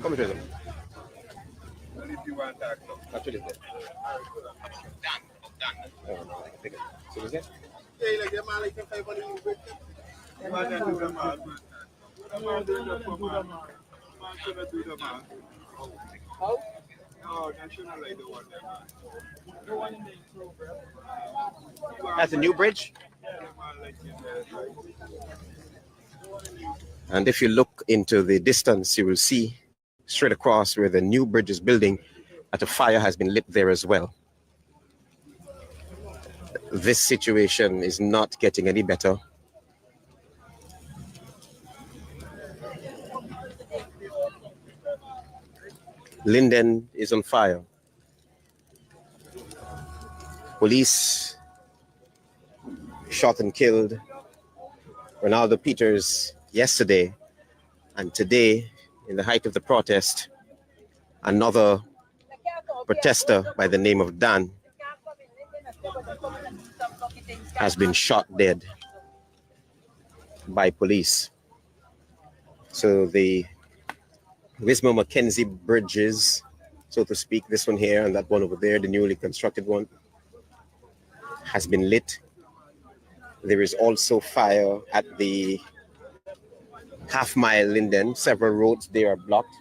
Come to them. Actually, there. Oh, take it. See this? That's a new bridge. And if you look into the distance, you will see straight across where the new bridge is building that a fire has been lit there as well. This situation is not getting any better. Linden is on fire. Police shot and killed Ronaldo Peters yesterday, and today, in the height of the protest, another protester by the name of Dan has been shot dead by police. So the Wismar Mackenzie bridges, so to speak, this one here and that one over there, the newly constructed one, has been lit. There is also fire at the half-mile Linden. Several roads there are blocked.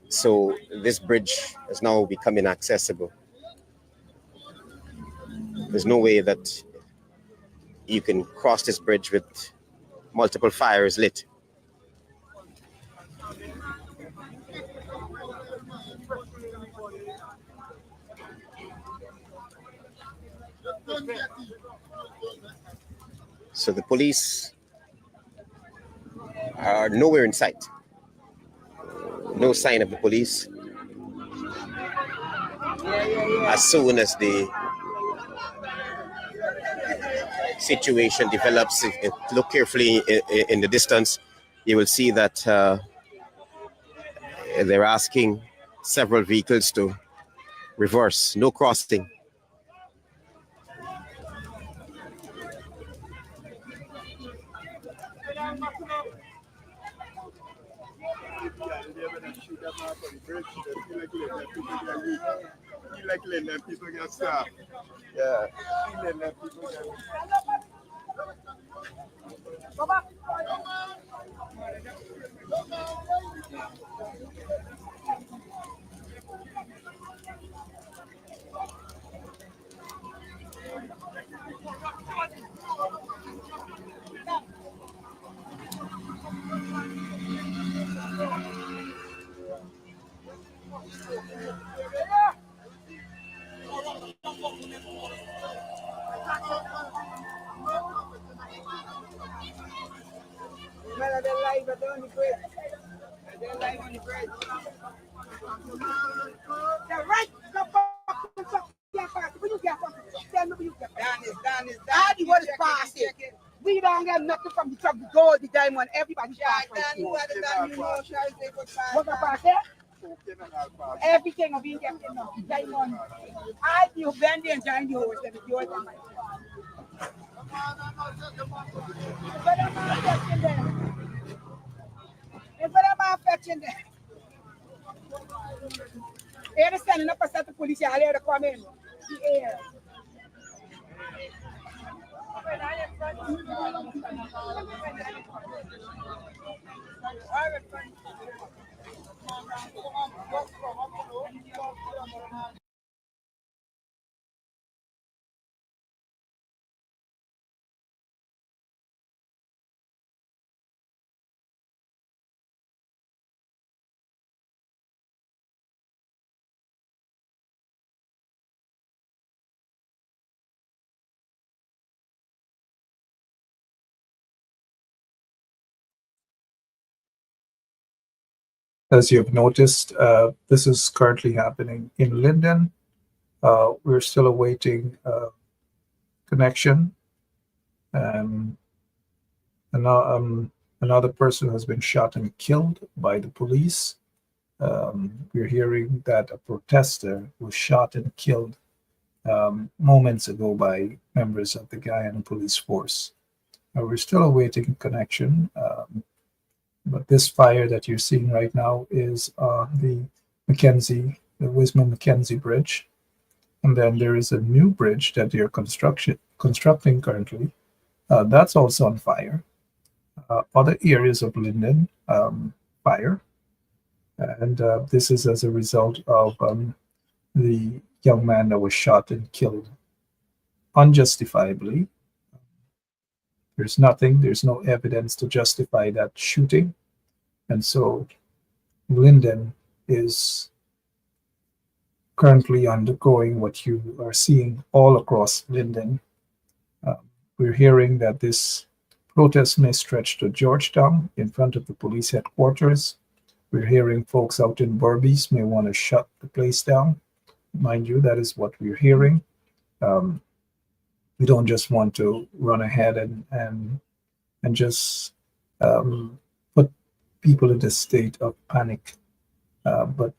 So this bridge is now becoming inaccessible. There's no way that you can cross this bridge with multiple fires lit. So the police are nowhere in sight. No sign of the police. As soon as the situation develops, if you look carefully in the distance, you will see that they're asking several vehicles to reverse, no crossing. Like Linden, people get stuff. Yeah. Linden, people get. We don't get nothing from the truck, the gold, the diamond, everybody pass. What pass there? Everything of you get the diamond. I you bend and join the horse and the yours and mine. Fetching them. They're standing up a set of police here to come in. The air. As you have noticed, this is currently happening in Linden. We're still awaiting connection. Another person has been shot and killed by the police. We're hearing that a protester was shot and killed moments ago by members of the Guyana police force. We're still awaiting connection, but But this fire that you're seeing right now is the Wismar Mackenzie Bridge. And then there is a new bridge that they're constructing currently. That's also on fire. Other areas of Linden, fire. And this is as a result of the young man that was shot and killed unjustifiably. There's no evidence to justify that shooting. And so Linden is currently undergoing what you are seeing all across Linden. We're hearing that this protest may stretch to Georgetown in front of the police headquarters. We're hearing folks out in Berbice may want to shut the place down. Mind you, that is what we're hearing. We don't just want to run ahead and just put people in a state of panic, but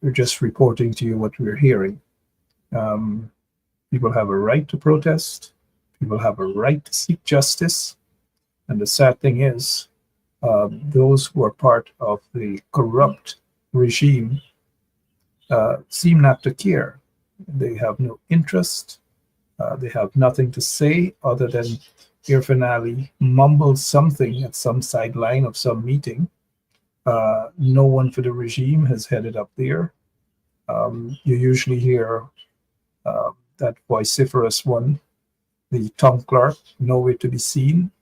we're just reporting to you what we're hearing. People have a right to protest. People have a right to seek justice. And the sad thing is, those who are part of the corrupt regime seem not to care. They have no interest. They have nothing to say other than Irfan Ali mumbled something at some sideline of some meeting. No one for the regime has headed up there. You usually hear that vociferous one, the town clerk, nowhere to be seen.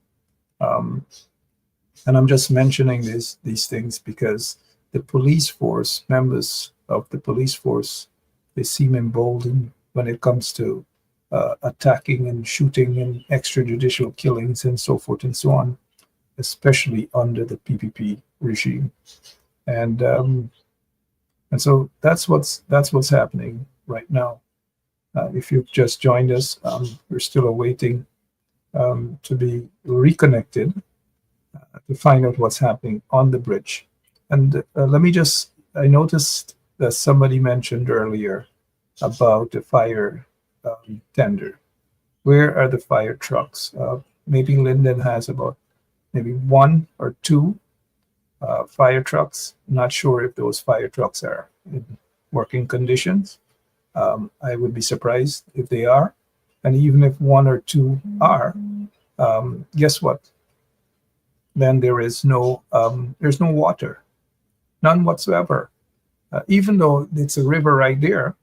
And I'm just mentioning these things because the police force, members of the police force, they seem emboldened when it comes to attacking and shooting and extrajudicial killings and so forth and so on, especially under the PPP regime. And so that's what's happening right now. If you've just joined us, we're still awaiting to be reconnected to find out what's happening on the bridge. And I noticed that somebody mentioned earlier about the fire tender. Where are the fire trucks? Maybe Linden has about maybe 1 or 2 fire trucks. Not sure if those fire trucks are in working conditions. I would be surprised if they are. And even if 1 or 2 are, guess what? Then there's no water, none whatsoever. Even though it's a river right there,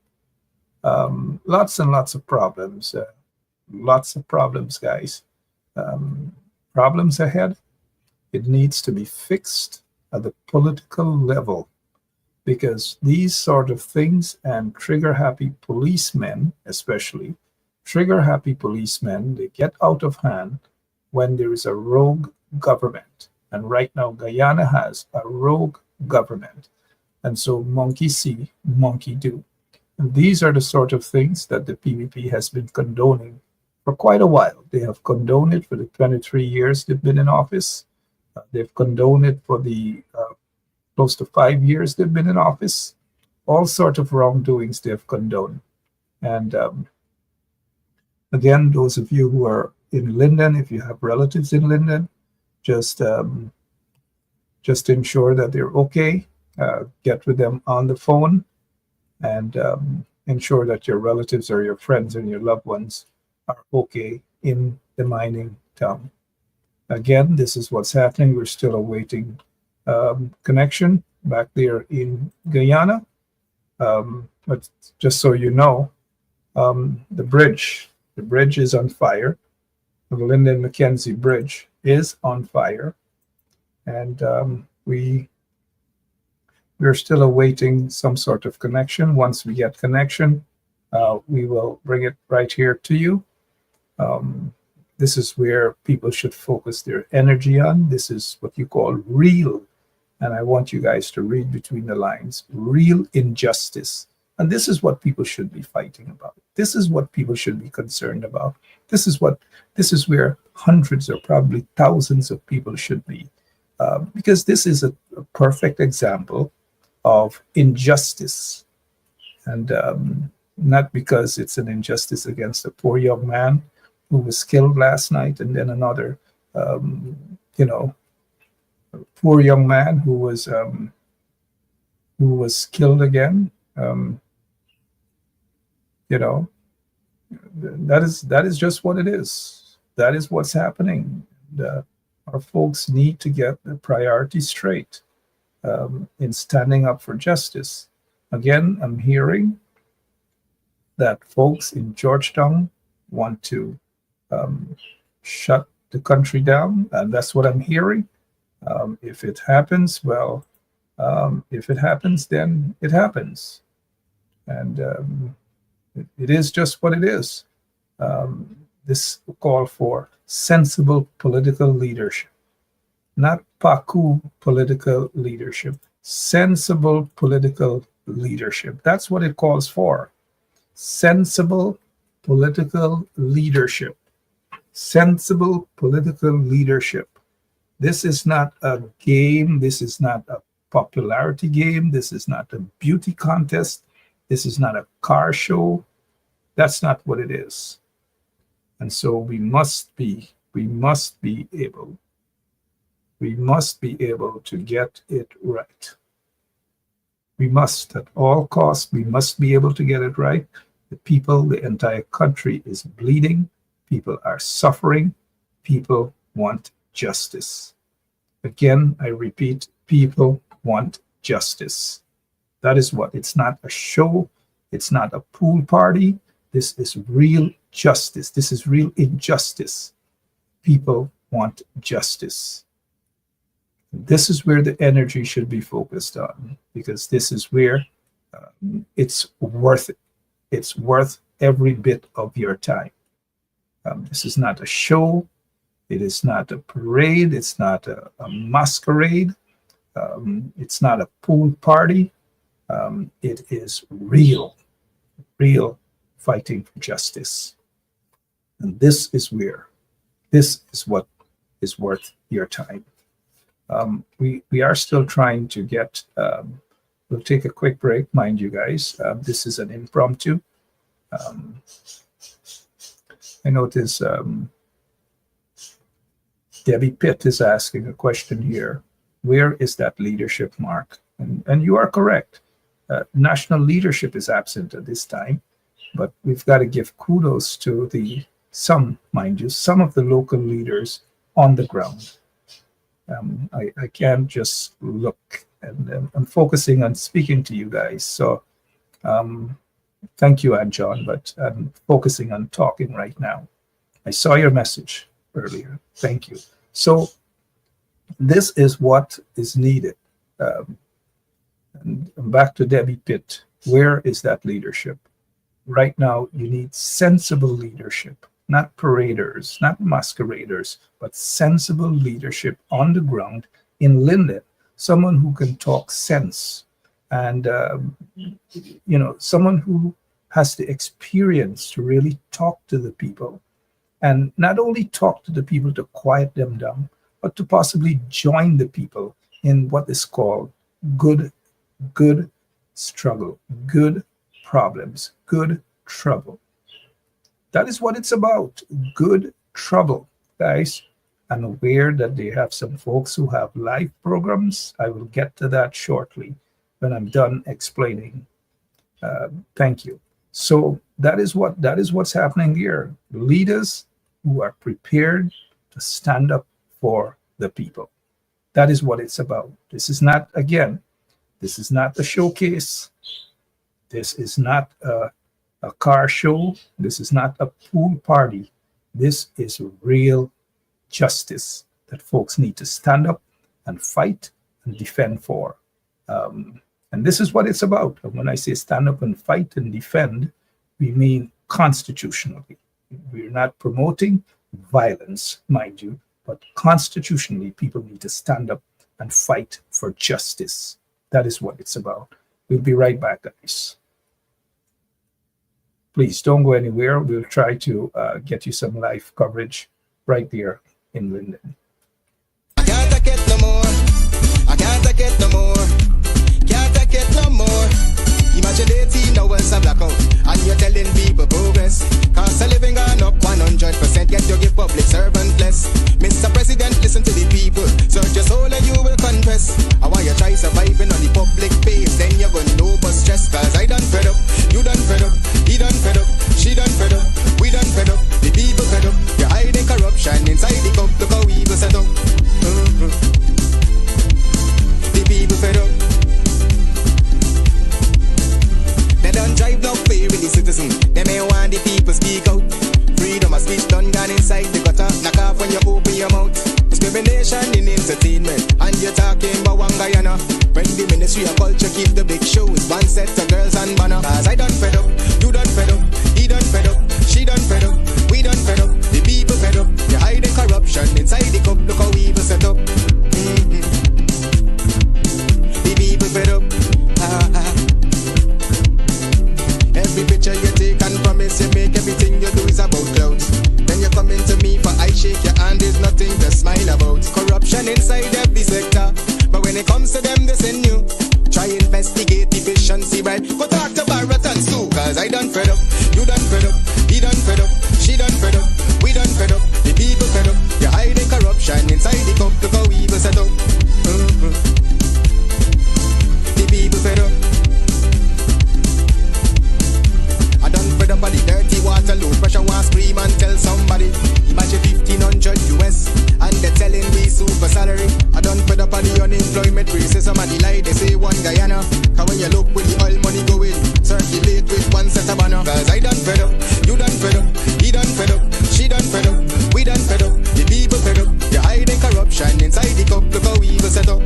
lots and lots of problems. Lots of problems, guys. Problems ahead. It needs to be fixed at the political level, because these sort of things, and trigger-happy policemen especially, trigger-happy policemen, they get out of hand when there is a rogue government. And right now, Guyana has a rogue government. And so monkey see, monkey do. And these are the sort of things that the PPP has been condoning for quite a while. They have condoned it for the 23 years they've been in office. They've condoned it for the close to 5 years they've been in office. All sorts of wrongdoings they have condoned. And again, those of you who are in Linden, if you have relatives in Linden, just ensure that they're okay. Get with them on the phone and ensure that your relatives or your friends and your loved ones are okay in the mining town. Again, this is what's happening. We're still awaiting connection back there in Guyana. But just so you know, the bridge is on fire. The Linden Mackenzie Bridge is on fire. And we're still awaiting some sort of connection. Once we get connection, we will bring it right here to you. This is where people should focus their energy on. This is what you call real, and I want you guys to read between the lines, real injustice. And this is what people should be fighting about. This is what people should be concerned about. This is where hundreds or probably thousands of people should be. Because this is a perfect example of injustice. And not because it's an injustice against a poor young man who was killed last night, and then another, poor young man who was killed again. You know, that is just what it is. That is what's happening. Our folks need to get the priorities straight in standing up for justice. Again, I'm hearing that folks in Georgetown want to shut the country down, and that's what I'm hearing. If it happens, well, if it happens, then it happens, and it is just what it is. This call for sensible political leadership, not Paku political leadership, sensible political leadership. That's what it calls for. Sensible political leadership. Sensible political leadership. This is not a game. This is not a popularity game. This is not a beauty contest. This is not a car show. That's not what it is. And so we must be able to get it right. We must, at all costs, we must be able to get it right. The people, the entire country is bleeding. People are suffering. People want justice. Again, I repeat, people want justice. That is what. It's not a show. It's not a pool party. This is real justice. This is real injustice. People want justice. This is where the energy should be focused on, because this is where it's worth it. It's worth every bit of your time. This is not a show. It is not a parade. It's not a masquerade. It's not a pool party. It is real fighting for justice. And this is what is worth your time. We are still trying to get, we'll take a quick break, mind you guys. This is an impromptu. I notice Debbie Pitt is asking a question here. Where is that leadership, Mark? And you are correct. National leadership is absent at this time, but we've got to give kudos to some of the local leaders on the ground. I can't just look, and I'm focusing on speaking to you guys. So thank you, Aunt John, but I'm focusing on talking right now. I saw your message earlier. Thank you. So this is what is needed. And back to Debbie Pitt. Where is that leadership? Right now, you need sensible leadership, not paraders, not masqueraders, but sensible leadership on the ground in Linden. Someone who can talk sense and, someone who has the experience to really talk to the people, and not only talk to the people to quiet them down, but to possibly join the people in what is called good struggle, good problems, good trouble. That is what it's about, good trouble, guys. I'm aware that they have some folks who have live programs. I will get to that shortly when I'm done explaining. Thank you. So that is what's happening here. Leaders who are prepared to stand up for the people. That is what it's about. This is not a showcase. This is not a car show. This is not a pool party. This is real justice that folks need to stand up and fight and defend for. And this is what it's about. And when I say stand up and fight and defend, we mean constitutionally. We're not promoting violence, mind you, but constitutionally, people need to stand up and fight for justice. That is what it's about. We'll be right back, guys. Please don't go anywhere. We'll try to get you some live coverage right there in Linden. I can't take it no more. I can't take it no more. Can't take it no more. Imagine 18 hours of blackout and you're telling people progress. Cost of living gone up 100%. Get your give public servant less. Mr. President, listen to the people. Search your soul and you will in Bawangayana. When the Ministry of Culture keep the big show with one set of girls and banner. Cause I done fed up, you done fed up, he done fed up, she done fed up, we done fed up, the people fed up. You're hiding corruption inside the cup, look how evil set up. The people fed up. Every picture you take and promise you make, everything you do is about clouds. Then you come into me for I shake your hand, there's nothing to smile about. Corruption inside every sector, but when it comes to them they send you. Try investigate efficiency, right? Go talk to Baratans too, cause I done fed up, you done fed up, he done fed up, she done fed up, we done fed up, the people fed up. You're hiding corruption inside the cup, look how evil set up. The people fed up. I done fed up of the dirty water, low pressure, want scream and tell somebody. Imagine 1500 US and they're telling me super salary. I done fed up of the unemployment racism and the lie they say one Guyana. Cause when you look where the oil money going, circulate with one set of banner. Cause I done fed up, you done fed up, he done fed up, she done fed up, we done fed up, the people fed up. You're hiding corruption inside the cup, look how evil set up.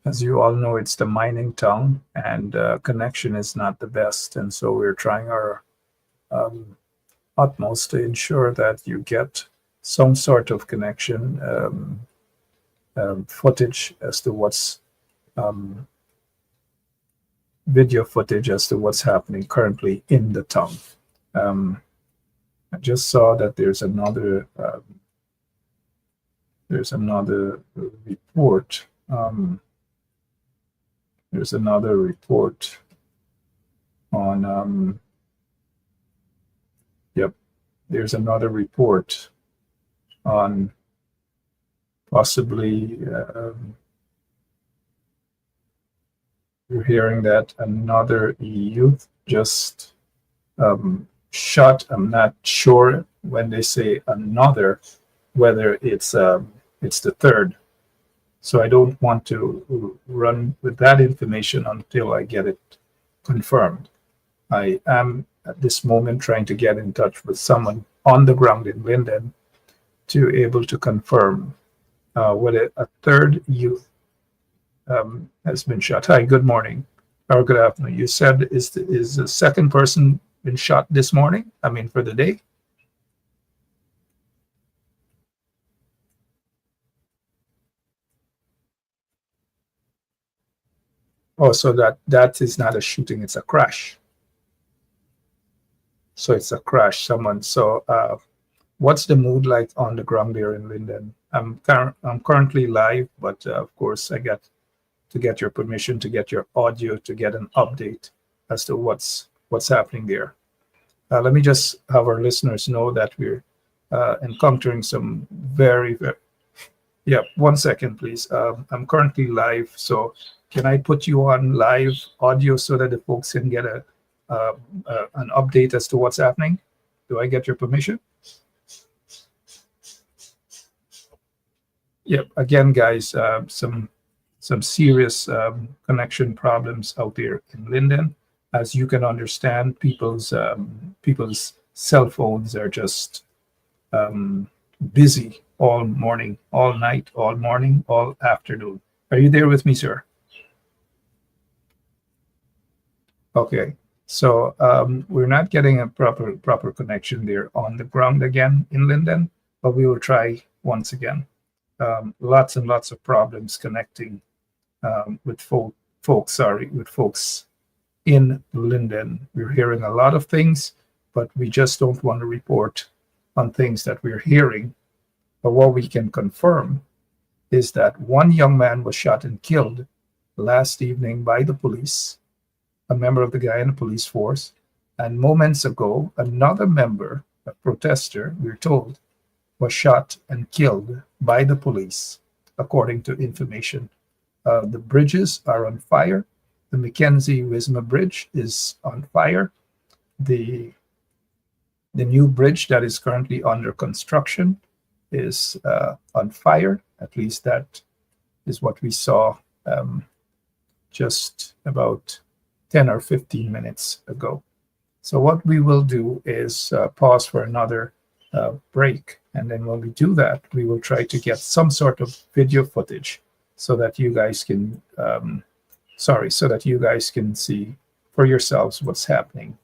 As you all know, it's the mining town, and connection is not the best. And so we're trying our utmost to ensure that you get some sort of connection, footage as to what's video footage as to what's happening currently in the town. I just saw that there's another report. There's another report on, there's another report on possibly, you're hearing that another youth just shot. I'm not sure when they say another, whether it's the third. So I don't want to run with that information until I get it confirmed. I am at this moment trying to get in touch with someone on the ground in Linden to able to confirm whether a third youth has been shot. Hi, good morning or good afternoon. You said is the second person been shot this morning? I mean, for the day? Oh, so that is not a shooting, it's a crash. So it's a crash. What's the mood like on the ground there in Linden? I'm currently live, but of course I got to get your permission to get your audio to get an update as to what's happening there. Let me just have our listeners know that we're encountering some very, very. Yeah, 1 second, please. I'm currently live, so can I put you on live audio so that the folks can get an update as to what's happening? Do I get your permission? Yep. Again, guys, some serious connection problems out there in Linden. As you can understand, people's cell phones are just busy all morning, all night, all morning, all afternoon. Are you there with me, sir? Okay, so we're not getting a proper connection there on the ground again in Linden, but we will try once again. Lots and lots of problems connecting with folks in Linden. We're hearing a lot of things, but we just don't want to report on things that we're hearing. But what we can confirm is that one young man was shot and killed last evening by the police, a member of the Guyana police force. And moments ago, another member, a protester, we're told, was shot and killed by the police, according to information. The bridges are on fire. The Mackenzie-Wisma Bridge is on fire. The new bridge that is currently under construction is on fire. At least that is what we saw just about 10 or 15 minutes ago. So what we will do is pause for another break. And then when we do that, we will try to get some sort of video footage so that you guys can, so that you guys can see for yourselves what's happening.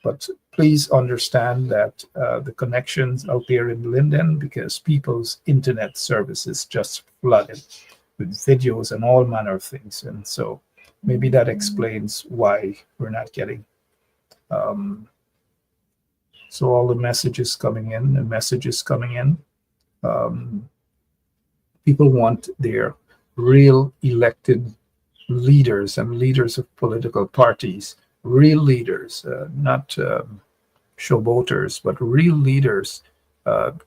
But please understand that the connections out there in Linden, because people's internet service is just flooded with videos and all manner of things. And so maybe that explains why we're not getting. So all the messages coming in, people want their real elected leaders and leaders of political parties, real leaders, not showboaters, but real leaders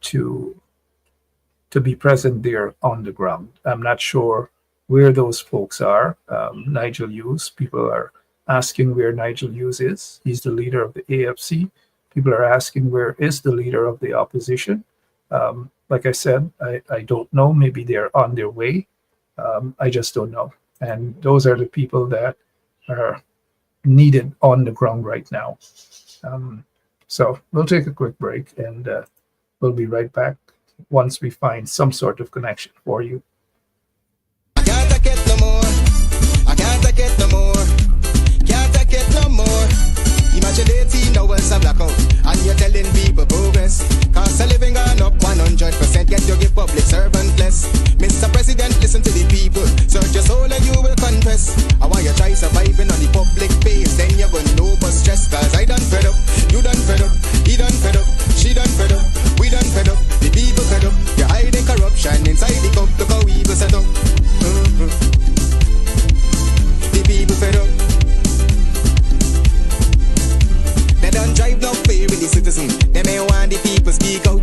to be present there on the ground. I'm not sure where those folks are. Nigel Hughes, people are asking where Nigel Hughes is. He's the leader of the AFC. People are asking where is the leader of the opposition. Like I said, I don't know. Maybe they're on their way. I just don't know. And those are the people that are needed on the ground right now. So we'll take a quick break and we'll be right back once we find some sort of connection for you. I can't take it no more. I can't take it no more. Can't take it no more. Imagine 18 hours of blackout and you're telling people progress. Cost of living gone up 100%. Get your give public servant less. Mr. President, listen to the people. Search your soul and you will confess. I want you try surviving on the public base. Then you're gonna know but stress. Cause I done fed up. You done fed up. He done fed up. She done fed up. We done fed up. The people fed up. You're hiding corruption inside the cup. Look how we go set up. The people fed up. They don't drive no fair with the citizen. They may want the people speak out.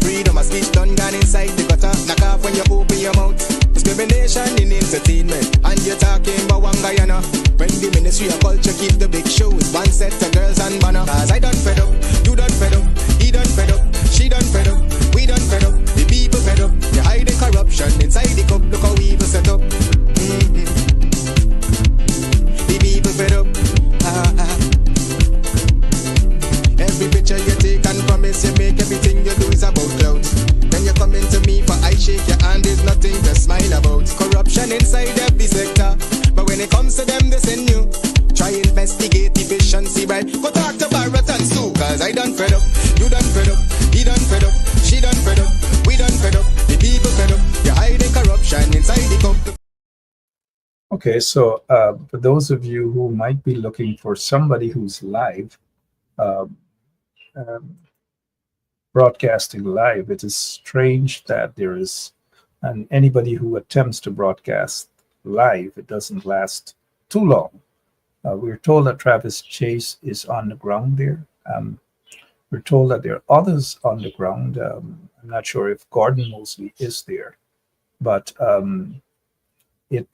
Freedom of speech done gone inside the gutter. Knock off when you open your mouth. Discrimination in entertainment. And you're talking about one Guyana. When the Ministry of Culture keep the big shows. One set of girls and banner. Cause I done fed up. You done fed up. He done fed up. She done fed up. We done fed up. The people fed up. You're hiding corruption inside the cup. Look how evil set up. The people fed up. Every picture you take and promise you make, everything you do is about clout. When you come into me for I shake your hand, there's nothing to smile about. Corruption inside every sector, but when it comes to them they send you. Try investigate efficiency, right? Go talk to Barrett and Sue. Cause I done fed up, you done fed up, he done fed up, she done fed up, we done fed up, the people fed up. You're hiding corruption inside the cup. Okay, so for those of you who might be looking for somebody who's live, broadcasting live, it is strange that there is, and anybody who attempts to broadcast live, it doesn't last too long. We're told that Travis Chase is on the ground there. We're told that there are others on the ground. I'm not sure if Gordon Mosley is there, but it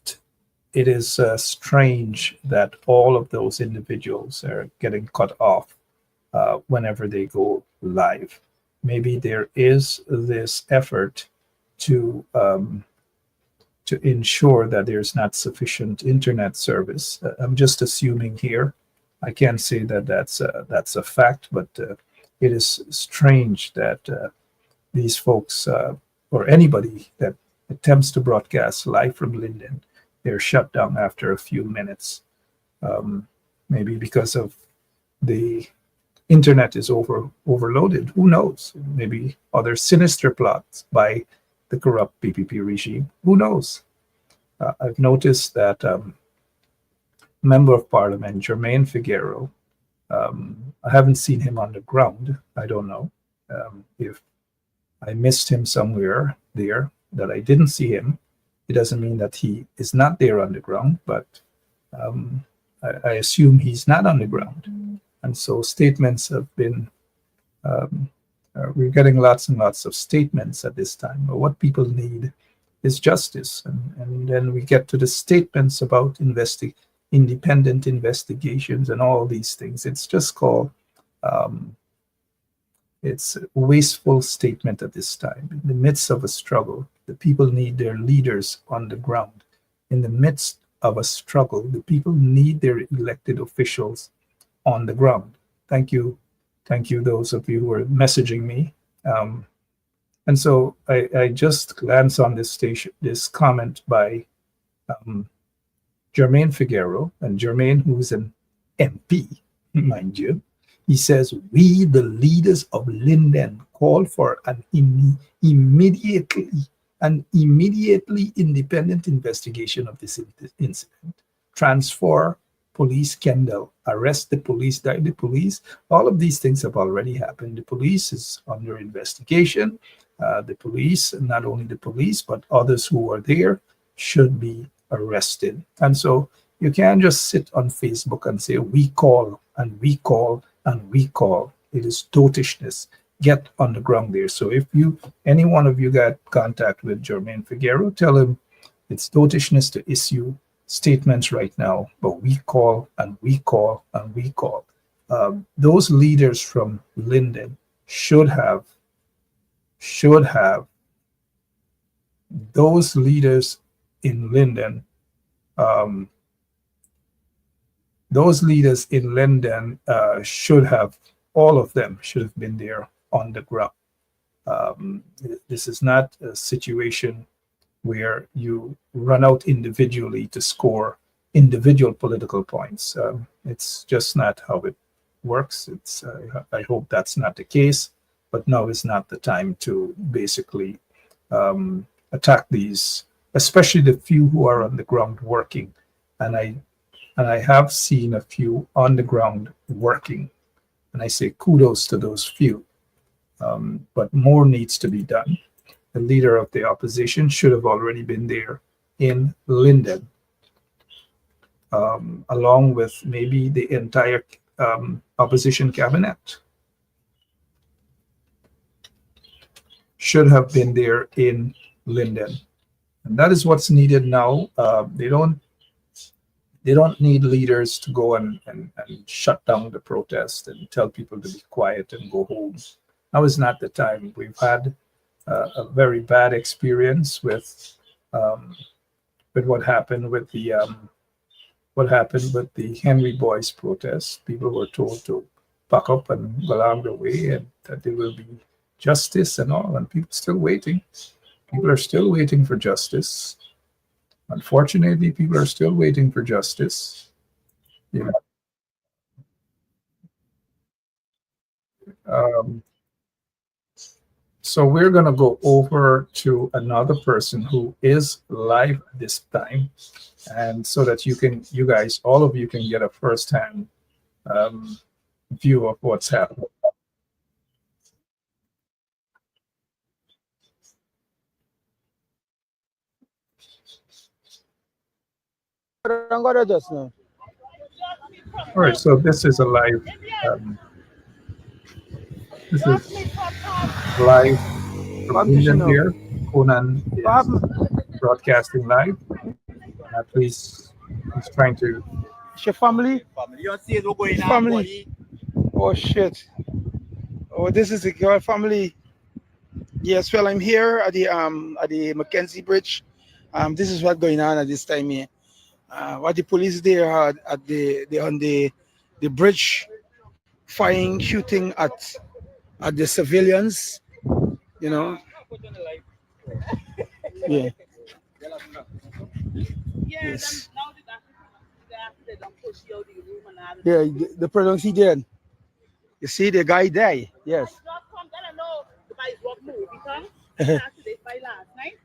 is strange that all of those individuals are getting cut off whenever they go live. Maybe there is this effort to ensure that there's not sufficient internet service. I'm just assuming here. I can't say that that's a fact, but it is strange that these folks or anybody that attempts to broadcast live from Linden, they're shut down after a few minutes. Maybe because of the internet is overloaded. Who knows? Maybe other sinister plots by the corrupt PPP regime. Who knows? I've noticed that Member of Parliament Jermaine Figueroa, I haven't seen him on the ground. I don't know if I missed him somewhere there that I didn't see him. It doesn't mean that he is not there on the ground, but I assume he's not on the ground. And so statements have been, we're getting lots and lots of statements at this time. But what people need is justice. And then we get to the statements about independent investigations and all these things. It's just called, it's a wasteful statement at this time. In the midst of a struggle, the people need their leaders on the ground. In the midst of a struggle, the people need their elected officials on the ground. Thank you. Thank you, those of you who are messaging me. And so I just glance on this comment by Jermaine Figueroa, and Jermaine, who's an MP, mind you, he says, we, the leaders of Linden, call for an immediately independent investigation of this incident. Transfer police Kendall, arrest the police, die the police. All of these things have already happened. The police is under investigation. The police, not only the police, but others who are there should be arrested. And so you can't just sit on Facebook and say, we call and we call and we call. It is dotishness. Get on the ground there. So if any one of you got contact with Jermaine Figueroa, tell him it's dotishness to issue statements right now, but we call and we call and we call. Those leaders from Linden should have those leaders in Linden, should have, all of them should have been there on the ground. This is not a situation where you run out individually to score individual political points. It's just not how it works. I hope that's not the case, but now is not the time to basically attack these, especially the few who are on the ground working. And I have seen a few on the ground working, and I say kudos to those few. But more needs to be done. The leader of the opposition should have already been there in Linden, along with maybe the entire opposition cabinet. Should have been there in Linden. And that is what's needed now. They don't need leaders to go and shut down the protest and tell people to be quiet and go home. Now is not the time. We've had a very bad experience with what happened with the Henry Boyce protest. People were told to pack up and go along the way, and that there will be justice and all, and people still waiting. People are still waiting for justice. Unfortunately, people are still waiting for justice. You know. So we're going to go over to another person who is live this time, and so that you guys, all of you can get a first-hand view of what's happening. All right, so this is a live. This is live from Linden here. Conan is broadcasting live. Please, he's trying to. It's your family? Family. Oh shit. Oh, this is the girl family. Yes, well, I'm here at the Mackenzie Bridge. This is what's going on at this time here. What the police there are on the bridge, firing, shooting at the civilians, you know. Yeah. Yes. Yeah, the president he did. You see the guy there? Yes.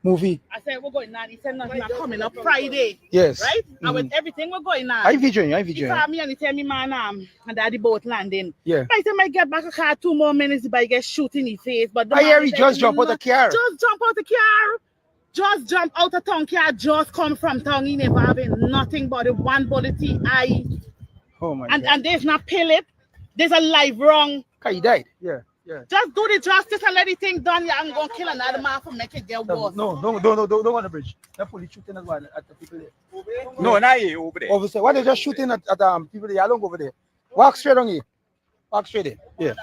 Movie. I said we're going on. He said nothing coming up Friday. Yes. Right? And with everything we're going on. I vision you. He called me and he tell me, man, and daddy boat landing. Yeah. I said, I get back a car 2 more minutes if I get shot in the face. But the I hear he just jump out the car. Just jump out the car. just jump out of town car, just come from town, he never having nothing but the one bullet he eye. Oh my God. And there's not pellet, there's a live wrong. He died. Yeah, yeah. Just do the justice and let the thing done. Yeah, I'm gonna kill another man for make it get worse. No, don't on the bridge. The police shooting as well at the people there. No, not here, over there. Over there. Why they just shooting at people there? I don't go over there. Walk straight on here. Walk straight in. Yeah.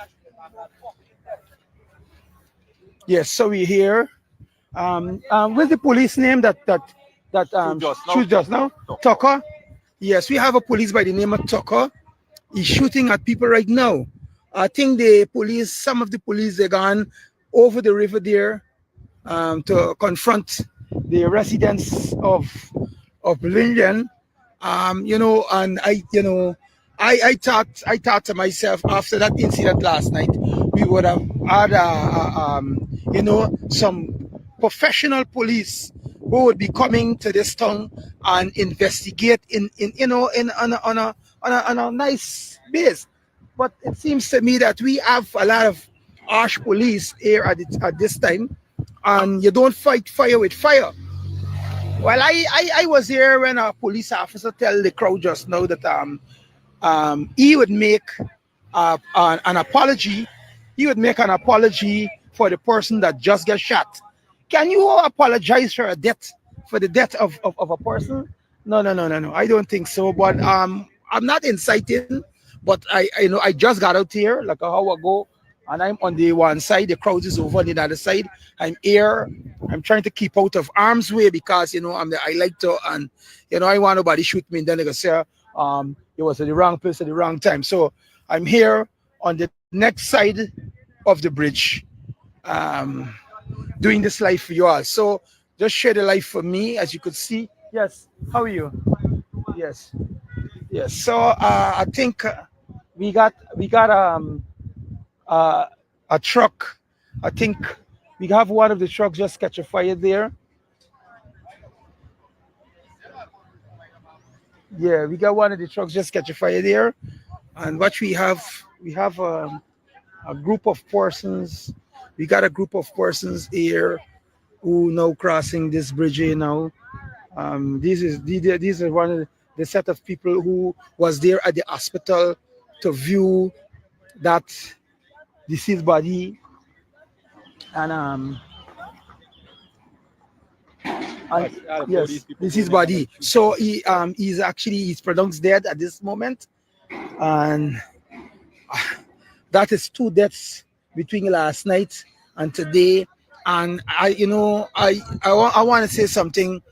Yes, so we're here. What's the police name that shoot just now? Tucker. Yes, we have a police by the name of Tucker. He's shooting at people right now. I think the police, some of the police, they gone over the river there to confront the residents of Linden. You know, and I thought to myself after that incident last night, we would have had some professional police who would be coming to this town and investigate on a nice base. But it seems to me that we have a lot of harsh police here at this time, and you don't fight fire with fire. Well, I was here when a police officer tell the crowd just now that he would make an apology. He would make an apology for the person that just got shot. Can you apologize for the death of a person? No. I don't think so. But I'm not inciting. But I just got out here like an hour ago, and I'm on the one side. The crowd is over on the other side. I'm here. I'm trying to keep out of harm's way because I like to, and I want nobody shoot me. And then they go say it was at the wrong place at the wrong time. So I'm here on the next side of the bridge, doing this live for you all. So just share the live for me, as you could see. Yes. How are you? Yes. So I think we got a truck. I think we have one of the trucks just catch a fire there. Yeah, we got one of the trucks just catch a fire there. And what we have a group of persons. We got a group of persons here who now crossing this bridge here now. These are one of the set of people who was there at the hospital to view that deceased body, and yes, deceased body. So he's pronounced dead at this moment, and that is 2 deaths between last night and today. And I want to say something.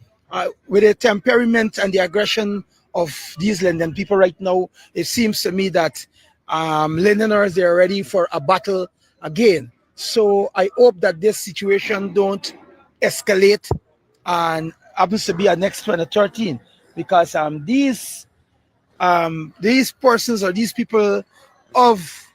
With the temperament and the aggression of these Linden people right now, it seems to me that Lindeners, they're ready for a battle again. So I hope that this situation don't escalate and happens to be a next 2013, because these persons or these people of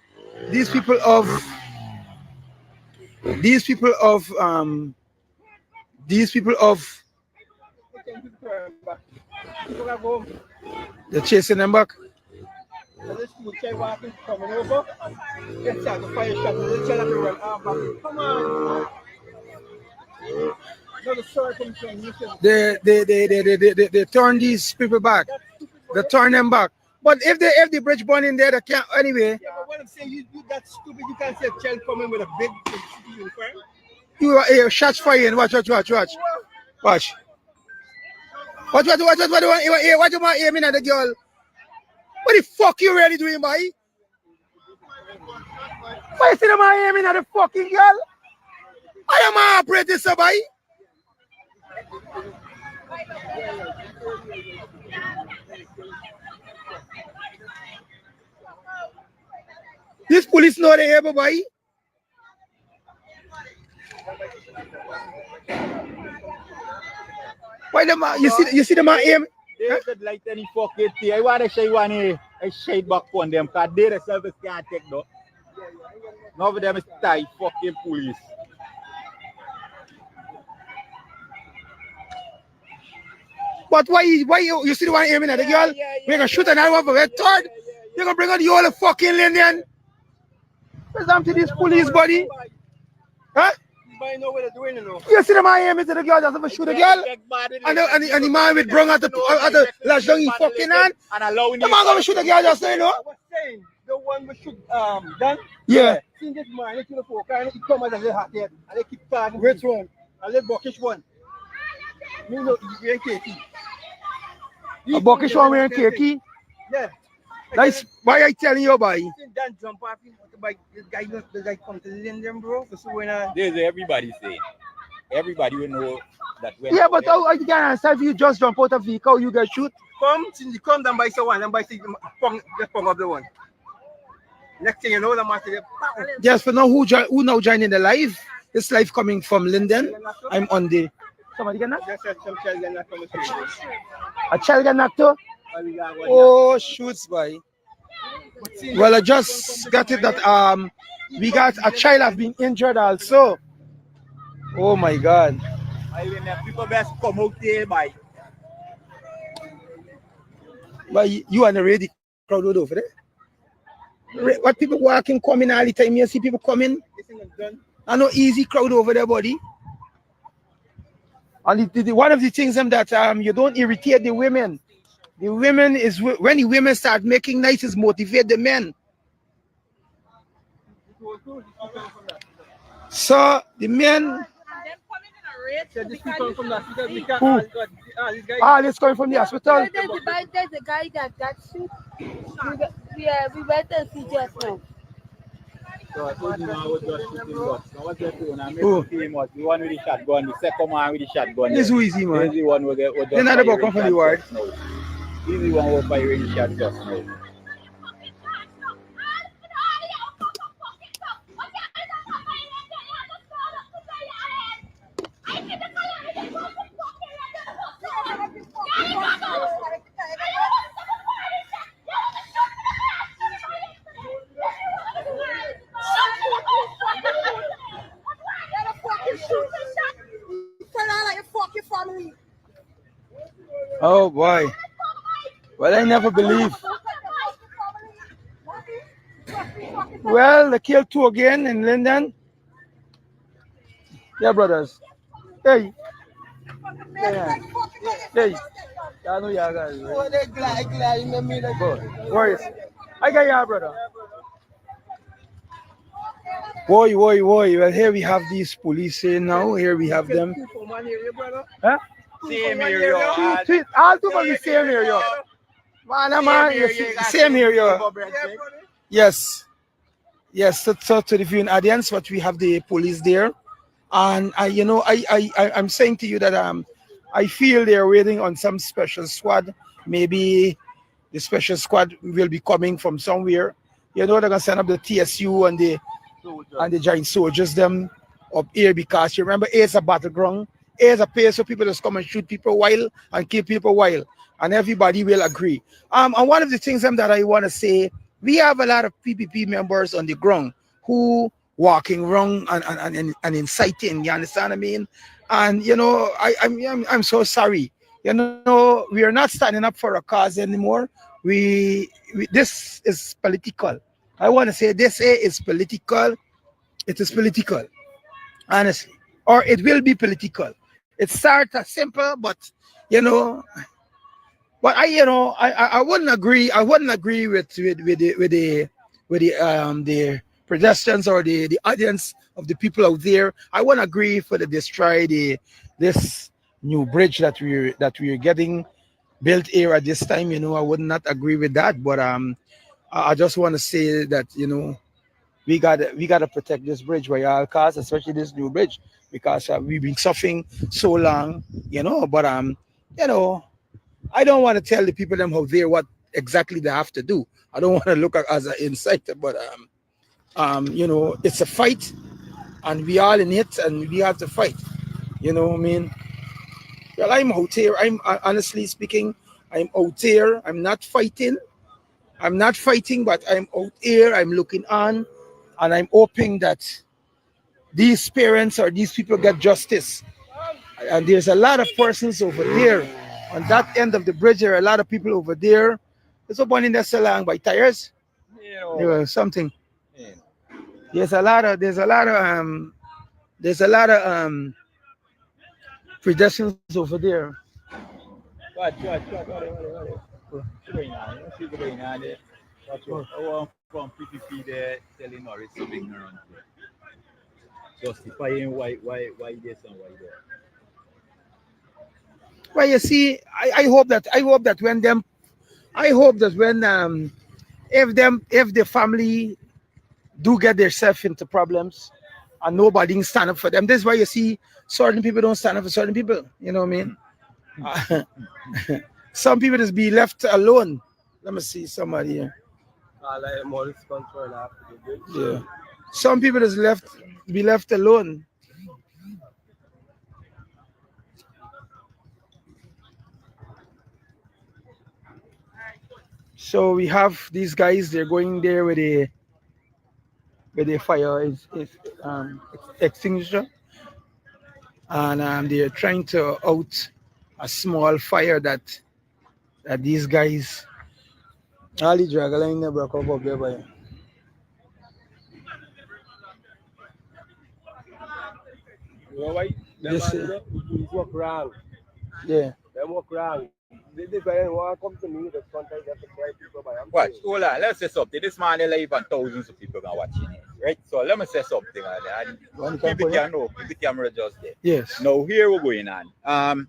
they're chasing them back. They turn these people back. They turn them back. But if the bridge burn in there, they can't anyway. Yeah, but what I'm saying, you that stupid, you can't see a child coming with a big uniform. You are here, shots firing. Watch. What do you want aiming at the girl? What the fuck you really doing, boy? Why you see the man aiming at the fucking girl? I am an operator, sir, boy. This police know they have, boy. Why the man? You see the man aim? They could like any fucking thing. I want to say I shade back on them because they themselves can't take no. None of them is tight fucking police. But why you see the one aiming at the girl? We're gonna shoot another one for a third. You're gonna bring out the whole fucking Linden. What's down to this police body? Huh? Everybody know what they're doing, you know. You see the man here, Mr. The girl just have to shoot the girl. And the man with brung at the lash down he fucking hand. And allowing The man gonna shoot the girl just now, you know? I was saying, the one we shoot done. Yeah. See this man, they kill the folk, and he come as a little hot head, and they keep talking. Which one? A little buckish one. Me know he wearing khaki. A buckish one wearing khaki? Yeah. That's why I telling you, boy. Dan jump off him, the guy come to Linden, bro. So when There's everybody saying. Everybody will know that when. Yeah, but how you can understand if you just jump out of vehicle, you get shoot? come, since you come down by someone, and by say, just pong up the one. Next thing you know, the man say, Just for now, who now joining the live? This live coming from Linden. I'm on the. Somebody get knocked? just some child get knocked from the street. A child get knocked too? Oh, shoots, boy. Well, I just got it that we got a child have been injured also. Oh my God. People best come out there by. But you are the ready crowd over there. What people walking, coming all the time? You see people coming. I know easy crowd over there, buddy. And one of the things that you don't irritate the women. The women is when the women start making nice is motivate the men. So the men. This coming from the hospital. There's a guy that got shoot. We went and see just now. So I told you now I was just shooting guns. Now what you're doing, I made the team out. The one with the shotgun, the second one with the shotgun. This is easy, man. This is the one who just They're not about come from the ward. This is the one who firing the shot just now. Oh boy. Well, I never believe. Well, they killed two again in Linden. Yeah, brothers. Hey. Yeah. Hey. I know you guys. Where is? I got you, brother. Boy. Well, here we have these police here now. Here we have them. Huh? Same area. All two of the same area. Man, same area. Yes. So to the viewing audience, but we have the police there, and I'm saying to you that I feel they're waiting on some special squad. Maybe the special squad will be coming from somewhere. They're gonna send up the TSU and the giant soldiers them up here because you remember it's a battleground. It's a place so people just come and shoot people while and kill people while, and everybody will agree. And one of the things that I want to say, we have a lot of PPP members on the ground who walking wrong and inciting. You understand what I mean? And I'm so sorry. We are not standing up for a cause anymore. This is political. I want to say this is political. It is political, honestly, or it will be political. It starts as simple, but but I wouldn't agree. I wouldn't agree with the pedestrians or the audience of the people out there. I wouldn't agree for the destroy this new bridge that we're getting built here at this time. I would not agree with that. But I just want to say that we gotta protect this bridge by all costs, especially this new bridge, because we've been suffering so long. But I don't want to tell the people them out there what exactly they have to do. I don't want to look as an insider, but it's a fight, and we all in it, and we have to fight. You know what I mean? Well, I'm out here. I'm honestly speaking, I'm out here. I'm not fighting, but I'm out here. I'm looking on, and I'm hoping that these parents or these people get justice. And there's a lot of persons over there on that end of the bridge. There are a lot of people over there. There's a one in there selling by tires. Something. Yeah. There's a lot of there's a lot of pedestrians over there. Watch. Going on. You see going on there. Watch out. I want from PPP there telling Norris so ignorant. Justifying why this and why that. Well, you see, I hope that when if the family do get themselves into problems and nobody can stand up for them, this is why you see certain people don't stand up for certain people. You know what I mean? Some people just be left alone. Let me see somebody here. Yeah. Some people just be left alone. So we have these guys. They're going there with a fire extinguisher, and they're trying to out a small fire that these guys. Ali Dragaline never come up there by. Walk around. Yeah. They walk around. This guy want to come to me. The contact that the people by. Watch, hold on. Let's say something. This man is live and thousands of people are watching it, right? So let me say something. And people can know. Keep the camera just there. Yes. Now here we're going on.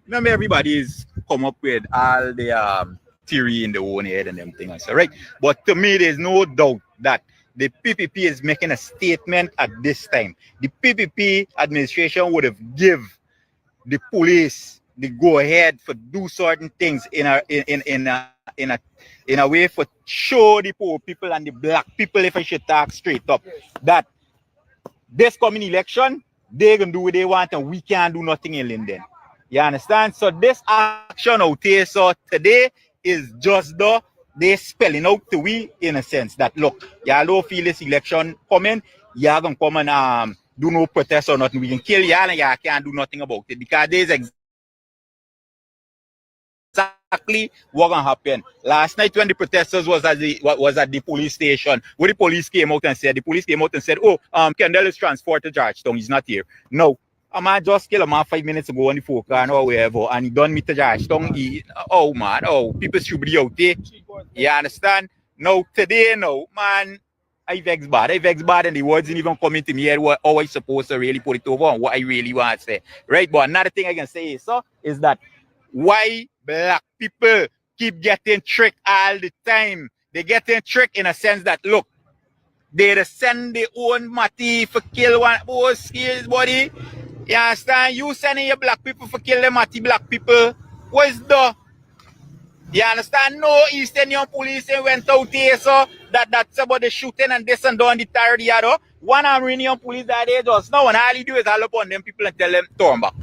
Remember everybody's come up with all the theory in their own head and them things, right? But to me, there's no doubt that the PPP is making a statement at this time. The PPP administration would have give the police the go ahead for do certain things in a way for show the poor people and the black people, if I should talk straight up, that this coming election they can do what they want and we can't do nothing in Linden. You understand? So this action out here, so today is just they spelling out to we in a sense that look, y'all don't feel this election coming, y'all gonna come and do no protest or nothing. We can kill y'all and y'all can't do nothing about it because there's exactly what gonna happen. Last night when the protesters was at the police station, where the police came out and said, oh, Kendall is transferred to Georgetown, he's not here. No. A man just killed a man 5 minutes ago on the folk or wherever, and he done me to Georgetown. People should be out there. You understand? No, today, no, man, I vex bad, and the words didn't even come into me head how I supposed to really put it over and what I really want to say. Right? But another thing I can say is that why black people keep getting tricked all the time. They getting tricked in a sense that, look, they send their own matty for kill one skills body. You understand? You sending your black people for kill them matty black people. What is the? You understand? No East Indian police went out here so that's about the shooting and this and down the third the other. One Armenian police that they just now and all he do is all upon them people and tell them turn back.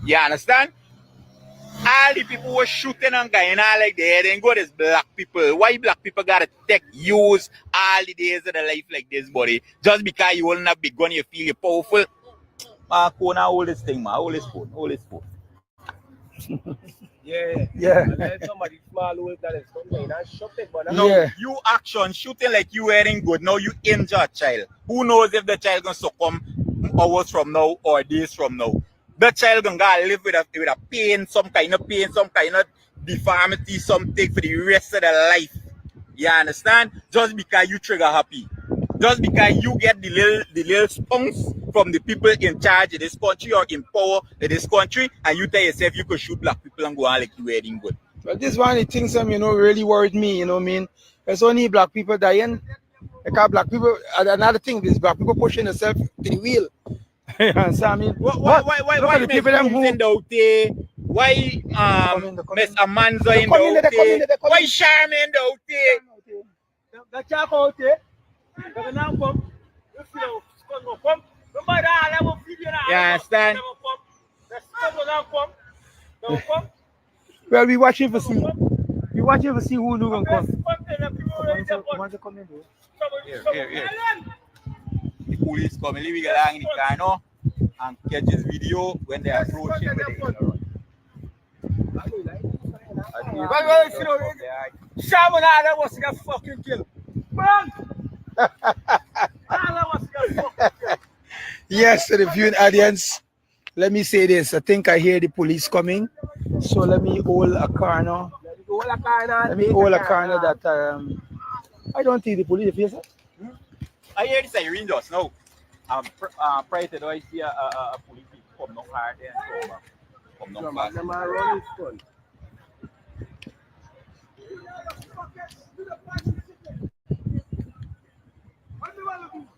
You understand? All the people were shooting and going all like that and go as black people. Why black people gotta use all the days of their life like this, buddy? Just because you holding a big gun, you feel you're powerful. Man, Kona, hold this thing, man. Hold this phone. Yeah. Somebody small with that is coming and shot it, but no, you action shooting like you wearing good. Now you injure a child. Who knows if the child gonna succumb hours from now or days from now? The child gonna live with a pain, some kind of deformity, something for the rest of their life. You understand? Just because you trigger happy. Just because you get the little spunks from the people in charge of this country or in power in this country, and you tell yourself you could shoot black people and go on like you wearing good. Well, this one of the things really worried me, you know what I mean? There's only black people dying. Because black people, another thing is black people pushing themselves to the wheel. You understand? I mean, why the people them who in the hotel? Why Miss Amanzo in the hotel? Why Sharma in the hotel? the chap out there, they're gonna come. You see, they're gonna come. Nobody will feed you. You understand? Well, we watching for see. We watching for see who do gonna come. Here. The police come and leave along in the car now and catch this video when they approach him with the Shaman, that was gonna fucking kill. Man! That was gonna fucking kill. Yes, to the viewing audience, let me say this. I think I hear the police coming. So let me hold a corner. Let me hold a corner that I don't think the police, if you say. I hear the siren just now. Prior to that, I see a police come down hard there and come down fast. Them are running fun.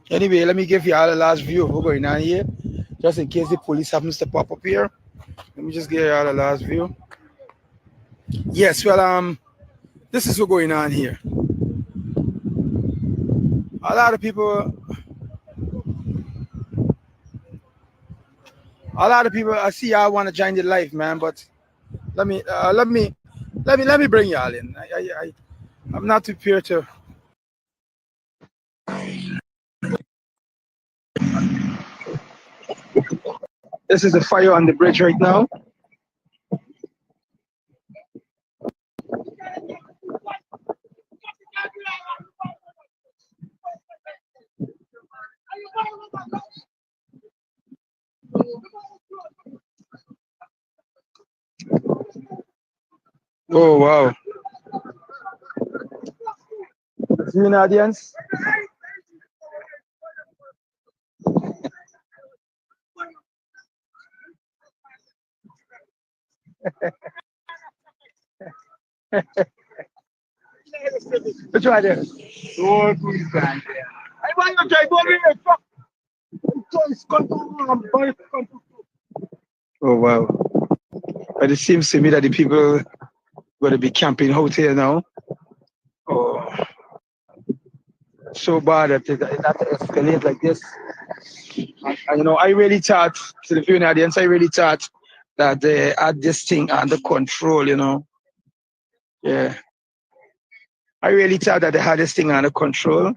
Anyway, let me give you all the last view of what's going on here. Just in case the police happens to pop up here. Let me just give you all the last view. Yes, well, this is what's going on here. A lot of people, I see y'all want to join the life, man, but let me bring y'all in. I'm not prepared to. This is the fire on the bridge right now. Oh wow. Viewing audience. Which one there? Oh, please, man. I want to try to. Oh wow. But it seems to me that the people going to be camping out here now. Oh, so bad that it not escalate like this. And you know, I really thought, to the viewing audience, I really thought that they had this thing under control, you know. Yeah. I really thought that they had this thing under control.